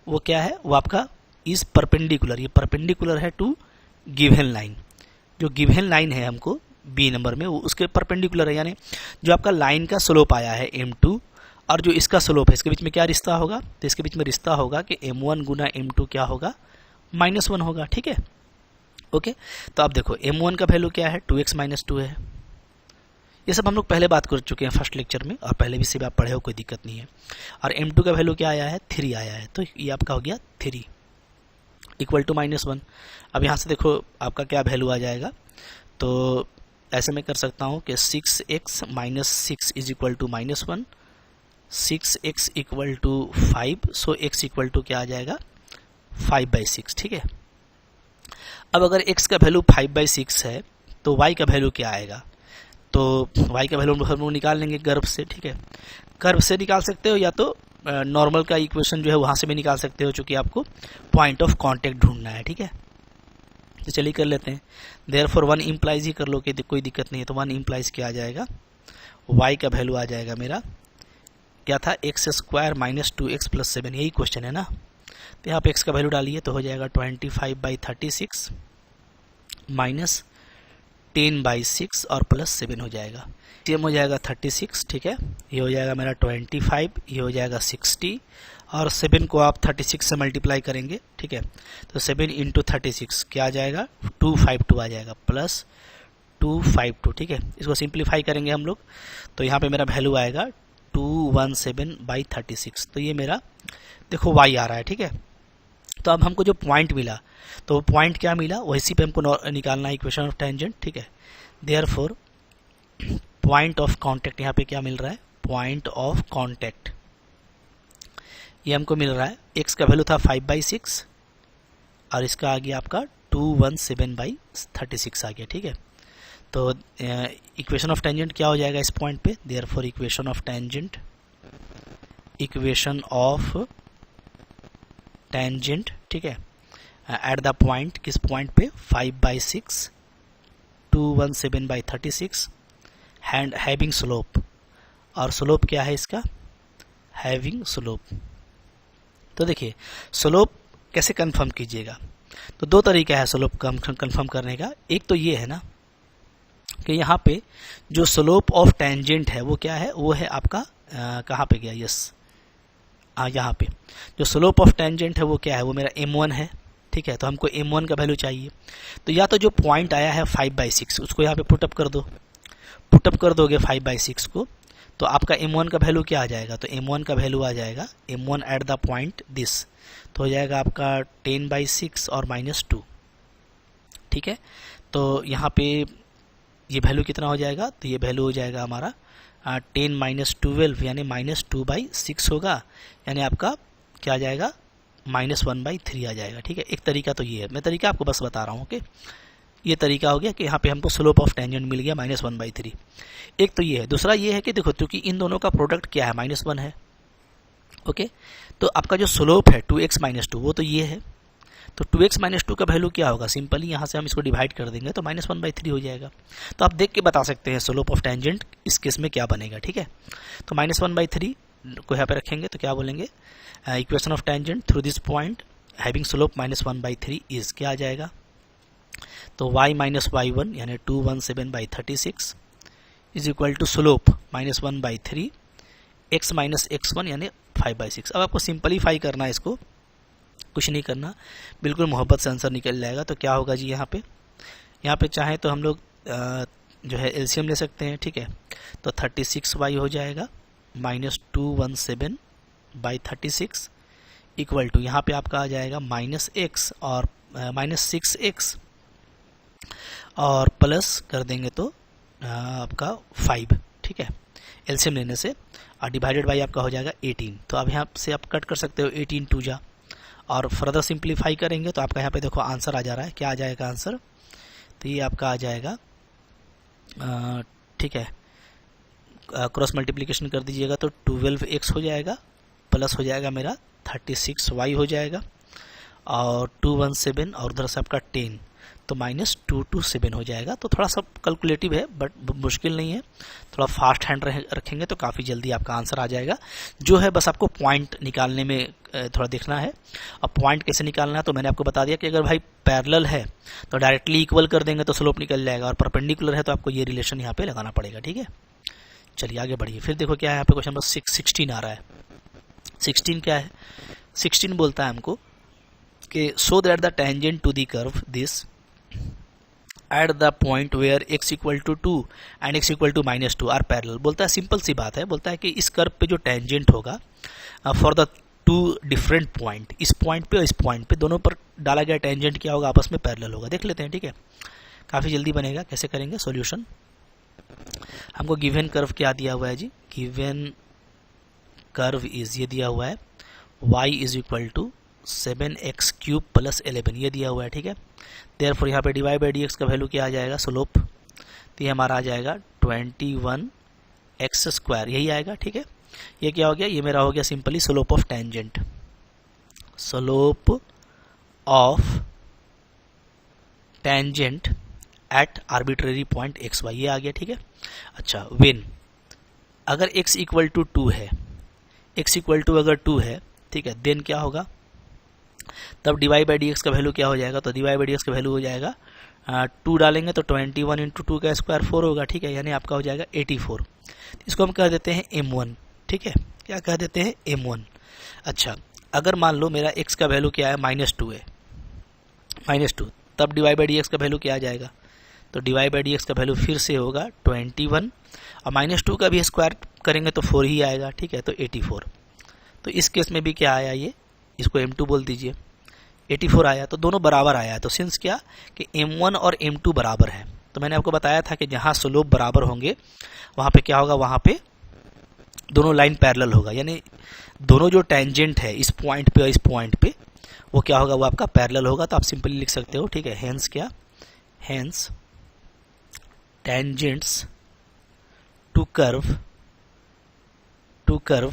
वो क्या है, वो आपका इज परपेंडिकुलर, ये परपेंडिकुलर है टू गिवन लाइन। जो गिवन लाइन है हमको बी नंबर में, वो उसके परपेंडिकुलर है, यानी जो आपका लाइन का स्लोप आया है M2 और जो इसका स्लोप है, इसके बीच में क्या रिश्ता होगा, तो इसके बीच में रिश्ता होगा कि M1 गुना M2 क्या होगा, -1 होगा, ठीक है। ओके, तो अब देखो M1 का वैल्यू क्या है, 2x - 2 है। ये सब हम लोग पहले बात कर चुके हैं फर्स्ट लेक्चर में, और पहले भी से आप पढ़े हो, कोई दिक्कत नहीं है। और M2 का वैल्यू क्या आया है, 3 आया है, तो ये आपका हो गया 3 इक्वल टू -1। अब यहाँ से देखो आपका क्या वैल्यू आ जाएगा, तो ऐसे मैं कर सकता हूँ कि 6x - 6 is equal to -1, 6x equal to 5, so x equal to क्या आ जाएगा, 5/6, ठीक है। अब अगर x का वैल्यू 5/6 है तो y का वैल्यू क्या आएगा, तो y का वैल्यू हम लोग निकाल लेंगे कर्व से, ठीक है। कर्व से निकाल सकते हो या तो नॉर्मल का इक्वेशन जो है वहाँ से भी निकाल सकते हो, चूँकि आपको पॉइंट ऑफ कॉन्टेक्ट ढूंढना है, ठीक है। तो चलिए कर लेते हैं। देयरफॉर 1 इम्प्लाइज ही कर लो कि कोई दिक्कत नहीं है। तो 1 इम्प्लाइज क्या आ जाएगा, y का वैल्यू आ जाएगा मेरा क्या था, x² - 2x + 7, यही क्वेश्चन है ना। तो यहाँ पे x का वैल्यू डालिए तो हो जाएगा 25/36 माइनस 10/6 और +7 हो जाएगा, सेम हो जाएगा 36, ठीक है। ये हो जाएगा मेरा 25, ये हो जाएगा 60, और 7 को आप 36 से मल्टीप्लाई करेंगे, ठीक है। तो 7 × 36 क्या आ जाएगा, 252 आ जाएगा, प्लस 252, ठीक है। इसको सिंप्लीफाई करेंगे हम लोग, तो यहाँ पे मेरा वैल्यू आएगा 217/36। तो ये मेरा देखो y आ रहा है, ठीक है। तो अब हमको जो पॉइंट मिला, तो पॉइंट क्या मिला, वैसी पे हमको निकालना है इक्वेशन ऑफ टेंजेंट, ठीक है। देयरफॉर पॉइंट ऑफ कांटेक्ट यहाँ पे क्या मिल रहा है, पॉइंट ऑफ कांटेक्ट ये हमको मिल रहा है, x का वैल्यू था 5/6 और इसका आ गया आपका 217/36 आ गया, ठीक है। तो इक्वेशन ऑफ टेंजेंट क्या हो जाएगा इस पॉइंट पे, देयरफॉर इक्वेशन ऑफ टेंजेंट, ठीक है, एट द पॉइंट, किस पॉइंट पे, 5/6 217/36 हैविंग स्लोप, और स्लोप क्या है इसका, हैविंग स्लोप। तो देखिए स्लोप कैसे कंफर्म कीजिएगा, तो दो तरीका है स्लोप कंफर्म करने का। एक तो ये है ना कि यहाँ पे जो स्लोप ऑफ टेंजेंट है वो क्या है, वो है आपका कहाँ पे गया, यस यहाँ पे जो स्लोप ऑफ टेंजेंट है वो क्या है, वो मेरा M1 है, ठीक है। तो हमको M1 का वैल्यू चाहिए, तो या तो जो पॉइंट आया है 5/6 उसको यहाँ पे पुटअप कर दो, पुटअप कर दोगे 5/6 को, तो आपका M1 का वैल्यू क्या आ जाएगा, तो M1 का वैल्यू आ जाएगा M1 eight the point this, तो हो जाएगा आपका 10/6 और -2, ठीक है। तो यहाँ पे ये वैल्यू कितना हो जाएगा, तो ये वैल्यू हो जाएगा हमारा 10 - 12 यानी -2/6 होगा, यानी आपका क्या आ जाएगा, -1/3 आ जाएगा, ठीक है। एक तरीका तो ये है, मैं तरीका आपको बस बता रहा हूँ कि ये तरीका हो गया कि यहाँ पे हमको स्लोप ऑफ टेंजेंट मिल गया -1/3। एक तो ये है, दूसरा ये है कि देखो क्योंकि इन दोनों का प्रोडक्ट क्या है, -1 है, ओके। तो आपका जो स्लोप है 2x - 2 वो तो ये है, तो 2x - 2 का वैल्यू क्या होगा, सिंपली यहाँ से हम इसको डिवाइड कर देंगे तो -1/3 हो जाएगा। तो आप देख के बता सकते हैं स्लोप ऑफ टेंजेंट इस केस में क्या बनेगा, ठीक है। तो -1/3 को यहाँ पे रखेंगे तो क्या बोलेंगे, equation of tangent through this point having slope -1/3 is क्या आ जाएगा, तो y - y1 यानी 217/36 is equal to slope -1/3 x - x1 यानी 5/6। अब आपको सिंपलीफाई करना है, इसको कुछ नहीं करना, बिल्कुल मोहब्बत से आंसर निकल जाएगा। तो क्या होगा जी, यहाँ पे चाहे तो हम लोग जो है एलसीएम ले सकते हैं, ठीक है। तो 36y हो जाएगा -217/36 इक्वल टू यहाँ पे आपका आ जाएगा -x और -6x और प्लस कर देंगे तो आपका 5, ठीक है, एलसीएम लेने से, और डिवाइडेड बाई आपका हो जाएगा 18। तो अब यहाँ से आप कट कर सकते हो 18 2 जा, और फर्दर सिंप्लीफाई करेंगे तो आपका यहाँ पे देखो आंसर आ जा रहा है, क्या आ जाएगा आंसर, तो तो ये आपका आ जाएगा, ठीक है, क्रॉस मल्टीप्लिकेशन कर दीजिएगा तो 12x हो जाएगा, प्लस हो जाएगा मेरा 36y हो जाएगा, और 217 और उधर से आपका 10, तो -227 हो जाएगा। तो थोड़ा सा कैलकुलेटिव है बट मुश्किल नहीं है, थोड़ा फास्ट हैंड रखेंगे तो काफ़ी जल्दी आपका आंसर आ जाएगा। जो है बस आपको पॉइंट निकालने में थोड़ा देखना है। अब पॉइंट कैसे निकालना है तो मैंने आपको बता दिया कि अगर भाई पैरेलल है तो डायरेक्टली इक्वल कर देंगे तो स्लोप निकल जाएगा, और परपेंडिकुलर है तो आपको ये रिलेशन यहाँ पे लगाना पड़ेगा, ठीक है। चलिए आगे बढ़िए। फिर देखो क्या है यहाँ पे क्वेश्चन नंबर 16 आ रहा है। 16 क्या है? 16 बोलता है हमको कि so that the tangent to the curve this at the point where x equal to 2 and x equal to -2 are parallel. बोलता है सिंपल सी बात है, बोलता है कि इस कर्व पे जो टेंजेंट होगा for the two different point, इस पॉइंट पे और इस पॉइंट पे, दोनों पर डाला गया टेंजेंट क्या होगा, आपस में पैरेलल होगा। देख लेते हैं, ठीक है, काफ़ी जल्दी बनेगा। कैसे करेंगे सॉल्यूशन? हमको गिवन कर्व क्या दिया हुआ है जी? गिवन कर्व इज, ये दिया हुआ है y is equal to 7x cube plus 11, ये दिया हुआ है, ठीक है। देयरफॉर यहाँ पे डिवाइड बाई dx का वैल्यू क्या आ जाएगा, स्लोप, तो ये हमारा आ जाएगा 21x स्क्वायर, यही आएगा, ठीक है। ये क्या हो गया? ये मेरा हो गया simply slope of tangent, slope of tangent at arbitrary point x y, ये आ गया, ठीक है। अच्छा, व्हेन अगर x इक्वल टू 2 है, x इक्वल टू अगर 2 है, ठीक है, देन क्या होगा? तब डिवाइड बाई dx का वैल्यू क्या हो जाएगा? तो डिवाइड बाई dx का वैल्यू हो जाएगा 2 डालेंगे तो 21 इंटू 2 का स्क्वायर 4 होगा, ठीक है, यानी आपका हो जाएगा 84। इसको हम कह देते हैं m1, ठीक है, क्या कह देते हैं? m1। अच्छा, अगर मान लो मेरा x का वैल्यू क्या है? -2 है, -2, तब डिवाइड बाई dx का वैल्यू क्या आ जाएगा? तो डिवाइड बाई dx का वैल्यू फिर से होगा 21, और -2 का भी स्क्वायर करेंगे तो 4 ही आएगा, ठीक है, तो 84। तो इस केस में भी क्या आया? ये, इसको m2 बोल दीजिए, 84 आया, तो दोनों बराबर आया है। तो सिंस क्या कि m1 और m2 बराबर है, तो मैंने आपको बताया था कि जहाँ स्लोप बराबर होंगे वहाँ पे क्या होगा? वहाँ पे दोनों लाइन पैरेलल होगा, यानी दोनों जो टेंजेंट है इस पॉइंट पे और इस पॉइंट पे, वो क्या होगा? वो आपका पैरेलल होगा। तो आप सिंपली लिख सकते हो, ठीक है, हेंस क्या? हेंस टेंजेंट्स टू कर्व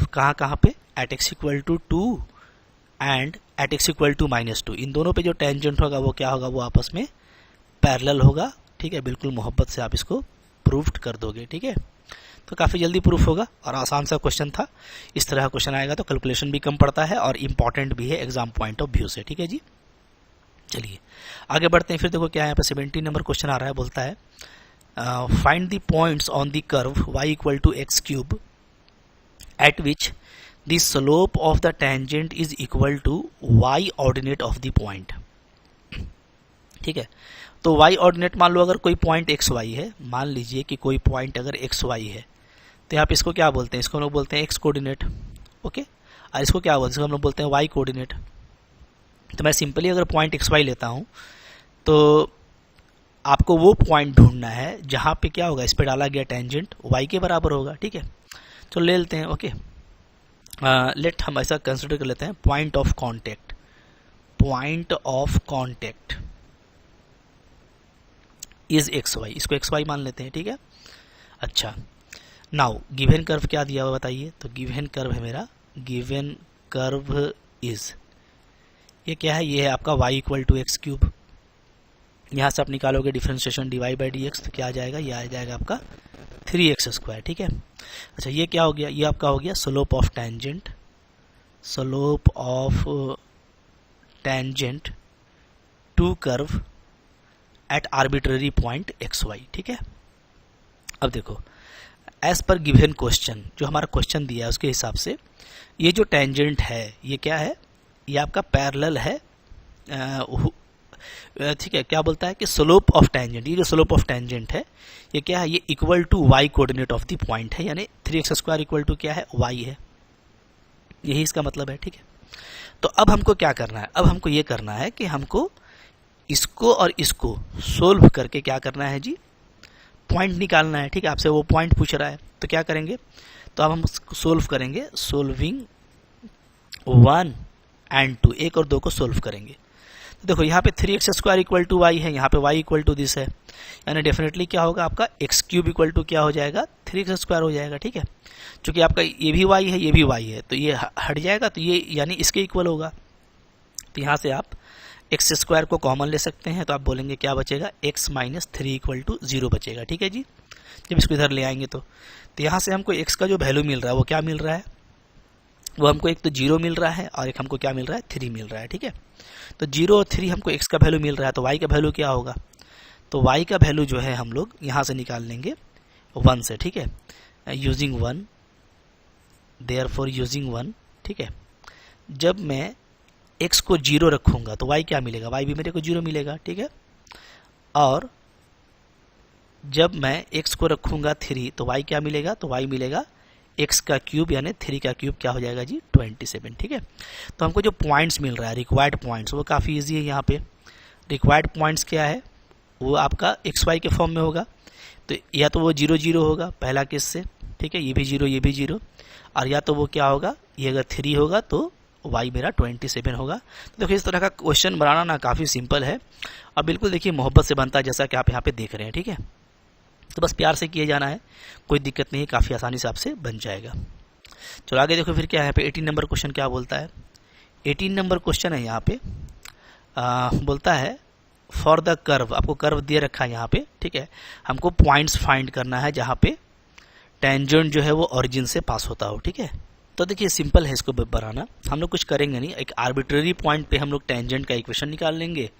कहाँ पे? At x equal to 2 and at x equal to -2, इन दोनों पे जो टेंजेंट होगा वो क्या होगा? वो आपस में पैरेलल होगा, ठीक है। बिल्कुल मोहब्बत से आप इसको प्रूफ कर दोगे, ठीक है। तो काफ़ी जल्दी प्रूफ होगा और आसान सा क्वेश्चन था। इस तरह का क्वेश्चन आएगा तो कैलकुलेशन भी कम पड़ता है और इंपॉर्टेंट भी है एग्जाम पॉइंट ऑफ व्यू से, ठीक है जी। चलिए आगे बढ़ते हैं। फिर देखो क्या है यहाँ पे 17 नंबर क्वेश्चन आ रहा है। बोलता है find the points on the curve y equal to x cube at which the slope of the tangent is equal to y ordinate of the point, ठीक है। तो y ordinate मान लो अगर कोई पॉइंट एक्स वाई है, मान लीजिए कि कोई पॉइंट अगर एक्स वाई है, तो यहाँ पे इसको क्या बोलते हैं? इसको हम लोग बोलते हैं एक्स कोऑर्डिनेट, ओके। और इसको क्या बोलते हैं? इसको हम लोग बोलते हैं वाई कोऑर्डिनेट। तो मैं सिंपली अगर पॉइंट एक्स वाई लेता हूँ तो आपको वो पॉइंट ढूंढना है जहाँ पे क्या होगा? इस पर डाला गया टेंजेंट वाई के बराबर होगा, ठीक है। तो ले लेते हैं, ओके। लेट हम ऐसा कंसिडर कर लेते हैं, point of contact, point of contact is x y, इसको एक्स वाई मान लेते हैं, ठीक है। अच्छा, नाउ गिवन कर्व क्या दिया हुआ बताइए? तो गिवन कर्व है मेरा, गिवन कर्व इज, ये क्या है? ये है आपका y equal to x cube. यहाँ से आप निकालोगे डिफरेंशिएशन डिवाइड बाई dx, तो क्या आ जाएगा? ये आ जाएगा आपका 3x स्क्वायर, ठीक है। अच्छा, ये क्या हो गया? ये आपका हो गया slope of tangent, slope of tangent to curve at arbitrary point x y, ठीक है। अब देखो, एज पर गिवन क्वेश्चन, जो हमारा क्वेश्चन दिया है उसके हिसाब से ये जो टेंजेंट है ये क्या है? ये आपका पैरेलल है, ठीक है। क्या बोलता है कि स्लोप ऑफ टेंजेंट, ये जो स्लोप ऑफ टेंजेंट है ये क्या है? ये equal to y coordinate of the point है, यानी 3x स्क्वायर इक्वल टू क्या है? y है, यही इसका मतलब है, ठीक है। तो अब हमको क्या करना है? अब हमको ये करना है कि हमको इसको और इसको सोल्व करके क्या करना है जी? पॉइंट निकालना है, ठीक है। आपसे वो पॉइंट पूछ रहा है, तो क्या करेंगे? तो अब हम सोल्व करेंगे, सोल्विंग 1 एंड 2, 1 और 2 को सोल्व करेंगे। तो देखो यहाँ पे 3x² इक्वल टू वाई है, यहाँ पे y इक्वल टू दिस है, यानी डेफिनेटली क्या होगा आपका x³ इक्वल टू क्या हो जाएगा 3x² हो जाएगा। ठीक है, चूंकि आपका ये भी y है ये भी y है तो ये हट जाएगा, तो ये यानी इसके इक्वल होगा। तो यहाँ से आप x² को कॉमन ले सकते हैं, तो आप बोलेंगे क्या बचेगा x माइनस 3 इक्वल टू 0 बचेगा। ठीक है जी, जब इसको इधर ले आएंगे तो यहाँ से हमको x का जो वैल्यू मिल रहा है वो क्या मिल रहा है, वो हमको एक तो 0 मिल रहा है और एक हमको क्या मिल रहा है 3 मिल रहा है। ठीक है, तो 0 और 3 हमको x का वैल्यू मिल रहा है, तो y का वैल्यू क्या होगा, तो y का वैल्यू जो है हम लोग यहाँ से निकाल लेंगे 1 से। ठीक है, यूजिंग 1, देयरफॉर यूजिंग 1। ठीक है, जब मैं x को 0 रखूंगा तो y क्या मिलेगा, y भी मेरे को 0 मिलेगा। ठीक है, और जब मैं x को रखूंगा 3 तो y क्या मिलेगा, तो y मिलेगा x का क्यूब यानी 3 का क्यूब क्या हो जाएगा जी 27। ठीक है, तो हमको जो पॉइंट्स मिल रहा है रिक्वायर्ड पॉइंट्स वो काफ़ी इजी है। यहाँ पे रिक्वायर्ड पॉइंट्स क्या है, वो आपका xy के फॉर्म में होगा, तो या तो वो 0 0 होगा पहला केस से। ठीक है, ये भी 0 ये भी 0, और या तो वो क्या होगा, ये अगर 3 होगा तो y मेरा 27 होगा। तो देखिए इस तरह का क्वेश्चन बनाना ना काफ़ी सिंपल है और बिल्कुल देखिए मोहब्बत से बनता है, जैसा कि आप यहाँ पे देख रहे हैं। ठीक है, तो बस प्यार से किए जाना है, कोई दिक्कत नहीं है, काफ़ी आसानी से आपसे बन जाएगा। चलो आगे देखो फिर क्या है, यहाँ पे 18 नंबर क्वेश्चन क्या बोलता है। 18 नंबर क्वेश्चन है यहाँ पे बोलता है फॉर द कर्व, आपको कर्व दिए रखा है यहाँ पे। ठीक है, हमको पॉइंट्स फाइंड करना है जहाँ पे टेंजेंट जो है वो ओरिजिन से पास होता हो। ठीक है, तो देखिए सिंपल है इसको बनाना, हम लोग कुछ करेंगे नहीं, एक आर्बिट्ररी पॉइंट पे हम लोग टेंजेंट का इक्वेशन निकाल लेंगे,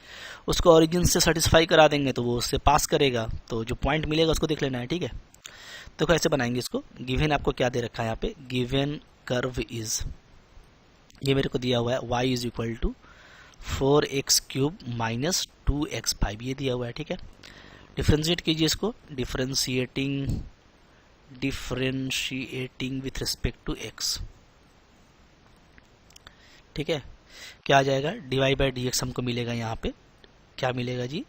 उसको ओरिजिन से सेटिस्फाई करा देंगे तो वो उससे पास करेगा, तो जो पॉइंट मिलेगा उसको देख लेना है। ठीक है, तो कैसे बनाएंगे इसको, गिवन आपको क्या दे रखा है यहाँ पे, गिवन कर्व इज, ये मेरे को दिया हुआ है y is equal to 4x³ minus 2x5, ये दिया हुआ है। ठीक है, डिफ्रेंशिएट कीजिए इसको, differentiating with respect to x। ठीक है, क्या आ जाएगा, dy बाई dx हमको मिलेगा, यहाँ पे क्या मिलेगा जी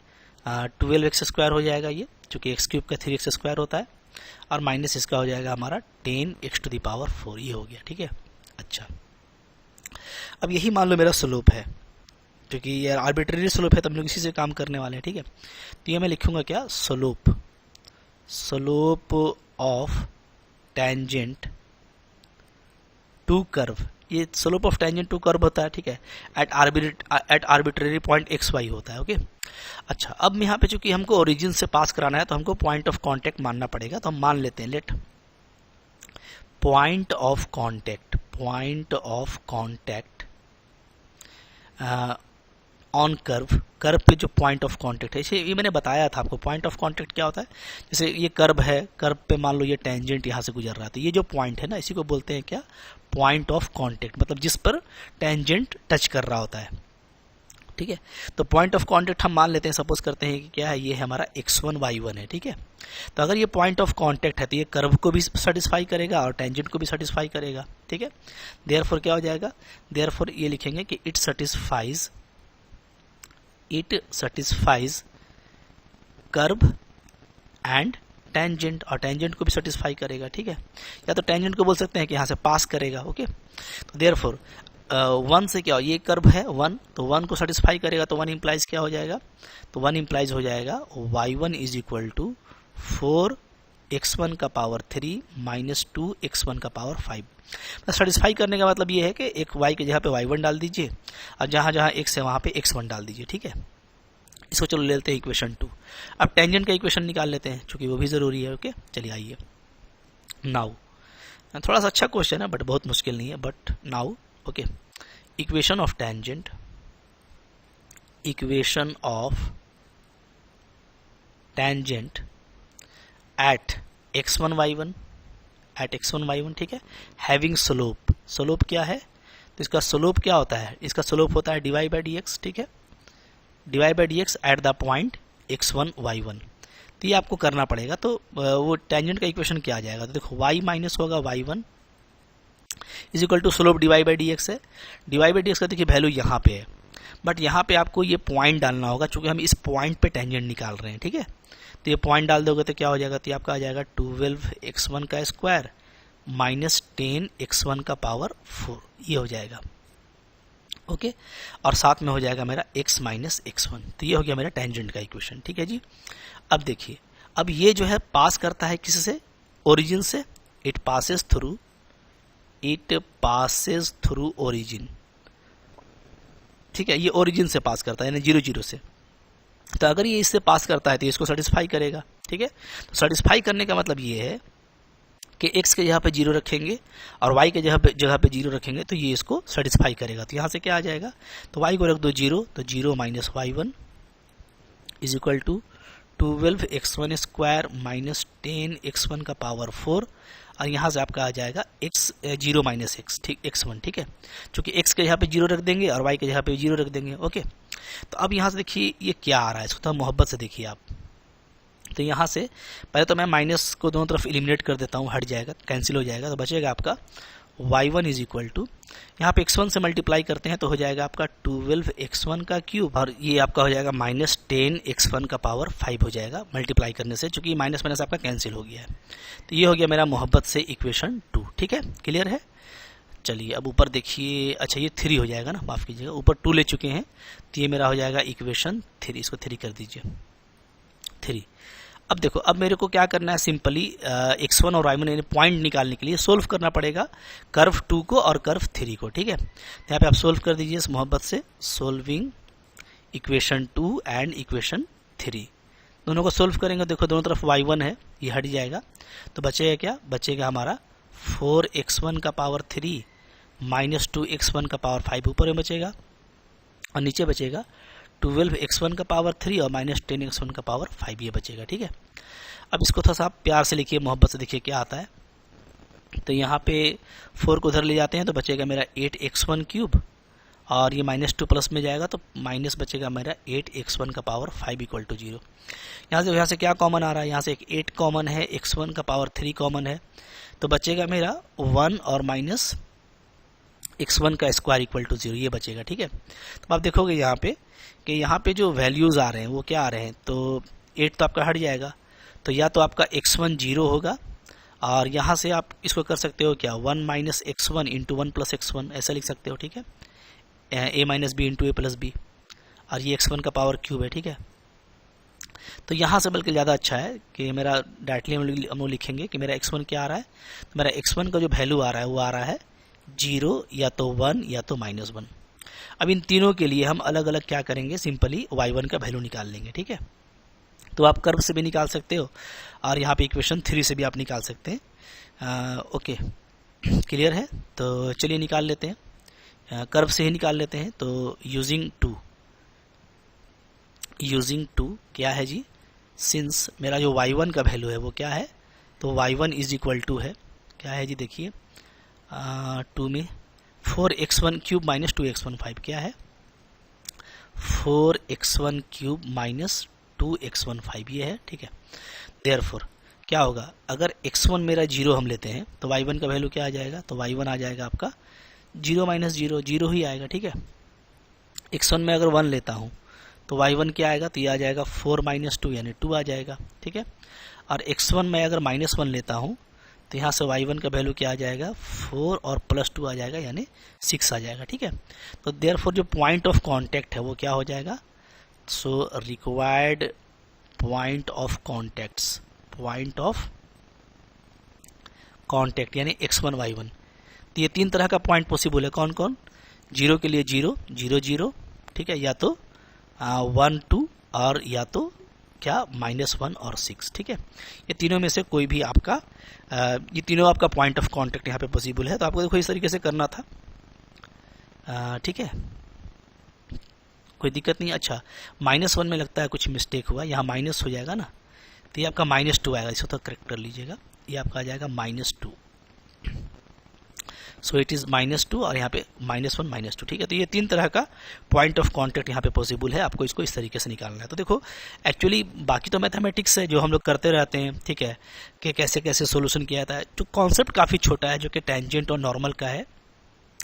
12x² हो जाएगा ये, चूंकि x³ का 3x² होता है, और माइनस इसका हो जाएगा हमारा 10x⁴ ये हो गया। ठीक है, अच्छा अब यही मान लो मेरा स्लोप है, क्योंकि ये आर्बिट्ररी स्लोप है तो हम लोग इसी से काम करने वाले हैं। ठीक है, तो ये मैं लिखूंगा क्या, slope of tangent to curve, ये slope of tangent to curve होता है। ठीक है, एट आर्बिट्ररी पॉइंट xy होता है। ओके, अच्छा अब यहाँ पे चूंकि हमको ओरिजिन से पास कराना है तो हमको पॉइंट ऑफ कांटेक्ट मानना पड़ेगा, तो हम मान लेते हैं, let point of contact on curve पे जो पॉइंट ऑफ कांटेक्ट है, इसे ये मैंने बताया था आपको, पॉइंट ऑफ कांटेक्ट क्या होता है, जैसे ये कर्व है, कर्व पे मान लो ये टेंजेंट यहाँ से गुजर रहा है, तो ये जो पॉइंट है ना इसी को बोलते हैं क्या, पॉइंट ऑफ कांटेक्ट, मतलब जिस पर टेंजेंट टच कर रहा होता है। ठीक है, तो पॉइंट ऑफ कांटेक्ट हम मान लेते हैं, सपोज करते हैं कि क्या है, ये है हमारा x1 y1 है। ठीक है, तो अगर ये पॉइंट ऑफ कांटेक्ट है तो ये कर्व को भी सेटिस्फाई करेगा और टेंजेंट को भी सेटिस्फाई करेगा। ठीक है, देयरफॉर क्या हो जाएगा, देयरफॉर ये लिखेंगे कि it satisfies curve and tangent, और टेंजेंट को भी सेटिस्फाई करेगा। ठीक है, या तो टेंजेंट को बोल सकते हैं कि यहाँ से पास करेगा। ओके, तो देयरफॉर 1 से क्या हो, ये कर्व है 1, तो 1 को सेटिस्फाई करेगा, तो 1 इंप्लाइज क्या हो जाएगा, तो 1 इंप्लाइज हो जाएगा y1 is equal to 4x1 का पावर 3 माइनस 2x1 का पावर 5। सेटिस्फाई करने का मतलब ये है कि एक y के जगह पे y1 डाल दीजिए और जहाँ जहाँ x है वहाँ पे x1 डाल दीजिए। ठीक है, इसको चलो ले लेते हैं इक्वेशन 2। अब टेंजेंट का इक्वेशन निकाल लेते हैं, क्योंकि वो भी जरूरी है। ओके, चलिए आइए, नाउ थोड़ा सा अच्छा क्वेश्चन है बट बहुत मुश्किल नहीं है, but now okay, equation of tangent eight x1 y1, ठीक है, हैविंग स्लोप क्या है, तो इसका स्लोप क्या होता है, इसका स्लोप होता है dy बाई dx। ठीक है, dy by dx eight the point x1 y1, तो ये आपको करना पड़ेगा। तो वो टेंजेंट का इक्वेशन क्या आ जाएगा, तो देखो y माइनस होगा y1 is equal to slope dy by dx है, dy बाई dx का देखिए वैल्यू यहाँ पे है, बट यहाँ पे आपको ये पॉइंट डालना होगा, चूंकि हम इस पॉइंट पे टेंजेंट निकाल रहे हैं। ठीक है, तो ये पॉइंट डाल दोगे तो क्या हो जाएगा, तो आपका आ जाएगा 12x1 का स्क्वायर माइनस 10x1 का पावर 4, ये हो जाएगा। ओके, और साथ में हो जाएगा मेरा x माइनस x1। तो ये हो गया मेरा टेंजेंट का इक्वेशन, ठीक है जी। अब देखिए, अब ये जो है पास करता है किससे, ओरिजिन से, इट पासेस थ्रू ओरिजिन, ठीक है, ये ओरिजिन से पास करता है यानी 0 0 से। तो अगर ये इससे पास करता है तो इसको सेटिस्फाई करेगा, ठीक है। तो सेटिस्फाई करने का मतलब ये है कि x के जगह पे 0 रखेंगे और y के जगह पे 0 रखेंगे तो ये इसको सेटिस्फाई करेगा। तो यहाँ से क्या आ जाएगा, तो y को रख दो 0, तो 0 minus y1 is equal to 12x1 square minus 10x1 का पावर 4, और यहाँ से आपका आ जाएगा x 0 माइनस x, ठीक, x1, ठीक है, चूंकि x के यहाँ पे 0 रख देंगे और y के यहाँ पे 0 रख देंगे। ओके, तो अब यहाँ से देखिए ये क्या आ रहा है, इसको थोड़ा मोहब्बत से देखिए आप। तो यहाँ से पहले तो मैं माइनस को दोनों तरफ एलिमिनेट कर देता हूँ, हट जाएगा, कैंसिल हो जाएगा, तो बचेगा आपका y1 इज इक्वल टू, यहाँ पे x1 से मल्टीप्लाई करते हैं तो हो जाएगा आपका 12x1 का क्यूब, और ये आपका हो जाएगा माइनस 10x1 का पावर 5 हो जाएगा मल्टीप्लाई करने से, चूंकि माइनस माइनस आपका कैंसिल हो गया है। तो ये हो गया मेरा मोहब्बत से इक्वेशन 2, ठीक है, क्लियर है। चलिए अब ऊपर देखिए, अच्छा ये 3 हो जाएगा ना, माफ कीजिएगा, ऊपर 2 ले चुके हैं, तो ये मेरा हो जाएगा इक्वेशन 3, इसको 3 कर दीजिए, 3। अब देखो, अब मेरे को क्या करना है, सिंपली x1 और y1 यानी पॉइंट निकालने के लिए सोल्व करना पड़ेगा कर्व 2 को और कर्व 3 को, ठीक है। यहाँ पे आप सोल्व कर दीजिए इस मोहब्बत से, सोल्विंग इक्वेशन 2 एंड इक्वेशन 3, दोनों को सोल्व करेंगे। देखो दोनों तरफ y1 है, ये हट जाएगा, तो बचेगा क्या, बचेगा हमारा 4x1 का पावर 3 माइनस 2x1 का पावर 5 ऊपर में बचेगा, और नीचे बचेगा 12x1 का पावर 3 और माइनस 10x1 का पावर 5 ये बचेगा, ठीक है। अब इसको थोड़ा सा प्यार से लिखिए, मोहब्बत से देखिए क्या आता है। तो यहाँ पे 4 को उधर ले जाते हैं तो बचेगा मेरा 8x1 क्यूब, और ये माइनस 2 प्लस में जाएगा तो माइनस बचेगा मेरा 8x1 का पावर 5 इक्वल टू 0। यहाँ से क्या कॉमन आ रहा है, यहाँ से एक 8 कॉमन है, x1 का पावर 3 कॉमन है, तो बचेगा मेरा 1 और माइनस x1 का स्क्वायर इक्वल टू 0, ये बचेगा, ठीक है। तो आप देखोगे यहाँ पे कि यहाँ पे जो वैल्यूज आ रहे हैं वो क्या आ रहे हैं, तो 8 तो आपका हट जाएगा, तो या तो आपका x1 0 होगा, और यहाँ से आप इसको कर सकते हो क्या, 1 minus x1 into 1 plus x1 ऐसा लिख सकते हो, ठीक है, a minus b into a plus b, और ये x1 का पावर क्यूब है, ठीक है। तो यहाँ से बल्कि ज़्यादा अच्छा है कि मेरा डायरेक्टली हम लोग लिखेंगे कि मेरा x1 क्या आ रहा है, तो मेरा x1 का जो वैल्यू आ रहा है वो आ रहा है 0 या तो 1 या तो माइनस 1। अब इन तीनों के लिए हम अलग अलग क्या करेंगे, सिंपली y1 का वैल्यू निकाल लेंगे, ठीक है। तो आप कर्व से भी निकाल सकते हो और यहाँ पे इक्वेशन 3 से भी आप निकाल सकते हैं। ओके, क्लियर है। तो चलिए निकाल लेते हैं, कर्व से ही निकाल लेते हैं। तो यूजिंग टू क्या है जी, सिंस मेरा जो y1 का वैल्यू है वो क्या है, तो y1 इज इक्वल टू है, क्या है जी, देखिए 2 में 4x1 क्यूब माइनस 2x1 5 क्या है, 4x1 क्यूब माइनस 2x1 5 ये है, ठीक है। देयरफॉर क्या होगा, अगर x1 मेरा 0 हम लेते हैं तो y1 का वैल्यू क्या आ जाएगा, तो y1 आ जाएगा आपका 0 माइनस 0, 0 ही आएगा, ठीक है। x1 में अगर 1 लेता हूँ तो y1 क्या आएगा, तो ये आ जाएगा 4 माइनस 2 यानी 2 आ जाएगा, ठीक है। और x1 में अगर माइनस 1 लेता हूँ तो यहाँ से y1 का वैल्यू क्या आ जाएगा, 4 और प्लस 2 आ जाएगा यानी 6 आ जाएगा, ठीक है। तो देयरफॉर जो पॉइंट ऑफ कांटेक्ट है वो क्या हो जाएगा, so required point of contact यानी x1 y1। तो ये 3 तरह का पॉइंट पॉसिबल है, कौन कौन, 0 के लिए 0 0 0, ठीक है, या तो 1 2 और या तो क्या -1 और 6, ठीक है। ये तीनों में से कोई भी आपका ये तीनों आपका पॉइंट ऑफ कांटेक्ट यहाँ पे पॉसिबल है। तो आपको देखो इस तरीके से करना था, ठीक है, कोई दिक्कत नहीं। अच्छा -1 में लगता है कुछ मिस्टेक हुआ, यहाँ माइनस हो जाएगा ना, तो ये आपका -2 आएगा, इसको तो करेक्ट कर लीजिएगा, ये आपका आ जाएगा -2, सो इट इज़ -2 और यहाँ पे -1 -2, ठीक है। तो ये 3 तरह का पॉइंट ऑफ कांटेक्ट यहाँ पे पॉसिबल है, आपको इसको इस तरीके से निकालना है। तो देखो एक्चुअली बाकी तो मैथमेटिक्स है जो हम लोग करते रहते हैं, ठीक है, कि कैसे कैसे सोल्यूशन किया जाता है। तो कॉन्सेप्ट काफ़ी छोटा है जो कि टेंजेंट और नॉर्मल का है,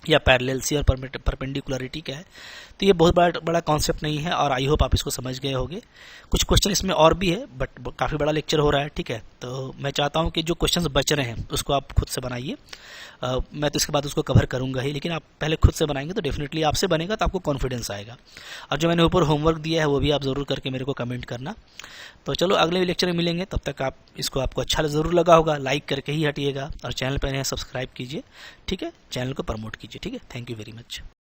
या पैरेललिटी और परपेंडिकुलरिटी क्या है। तो ये बहुत बड़ा कॉन्सेप्ट नहीं है और आई होप आप इसको समझ गए होंगे। कुछ क्वेश्चन इसमें और भी है बट काफ़ी बड़ा लेक्चर हो रहा है, ठीक है। तो मैं चाहता हूँ कि जो क्वेश्चंस बच रहे हैं उसको आप खुद से बनाइए। मैं तो इसके बाद उसको कवर करूंगा ही, लेकिन आप पहले खुद से बनाएंगे तो डेफिनेटली आपसे बनेगा तो आपको कॉन्फिडेंस आएगा। और जो मैंने ऊपर होमवर्क दिया है वो भी आप ज़रूर करके मेरे को कमेंट करना। तो चलो अगले लेक्चर में मिलेंगे, तब तक आपको अच्छा ज़रूर लगा होगा, लाइक करके ही हटिएगा और चैनल पर नए सब्सक्राइब कीजिए, ठीक है। चैनल को प्रमोट कीजिए, ठीक है। Thank you very much.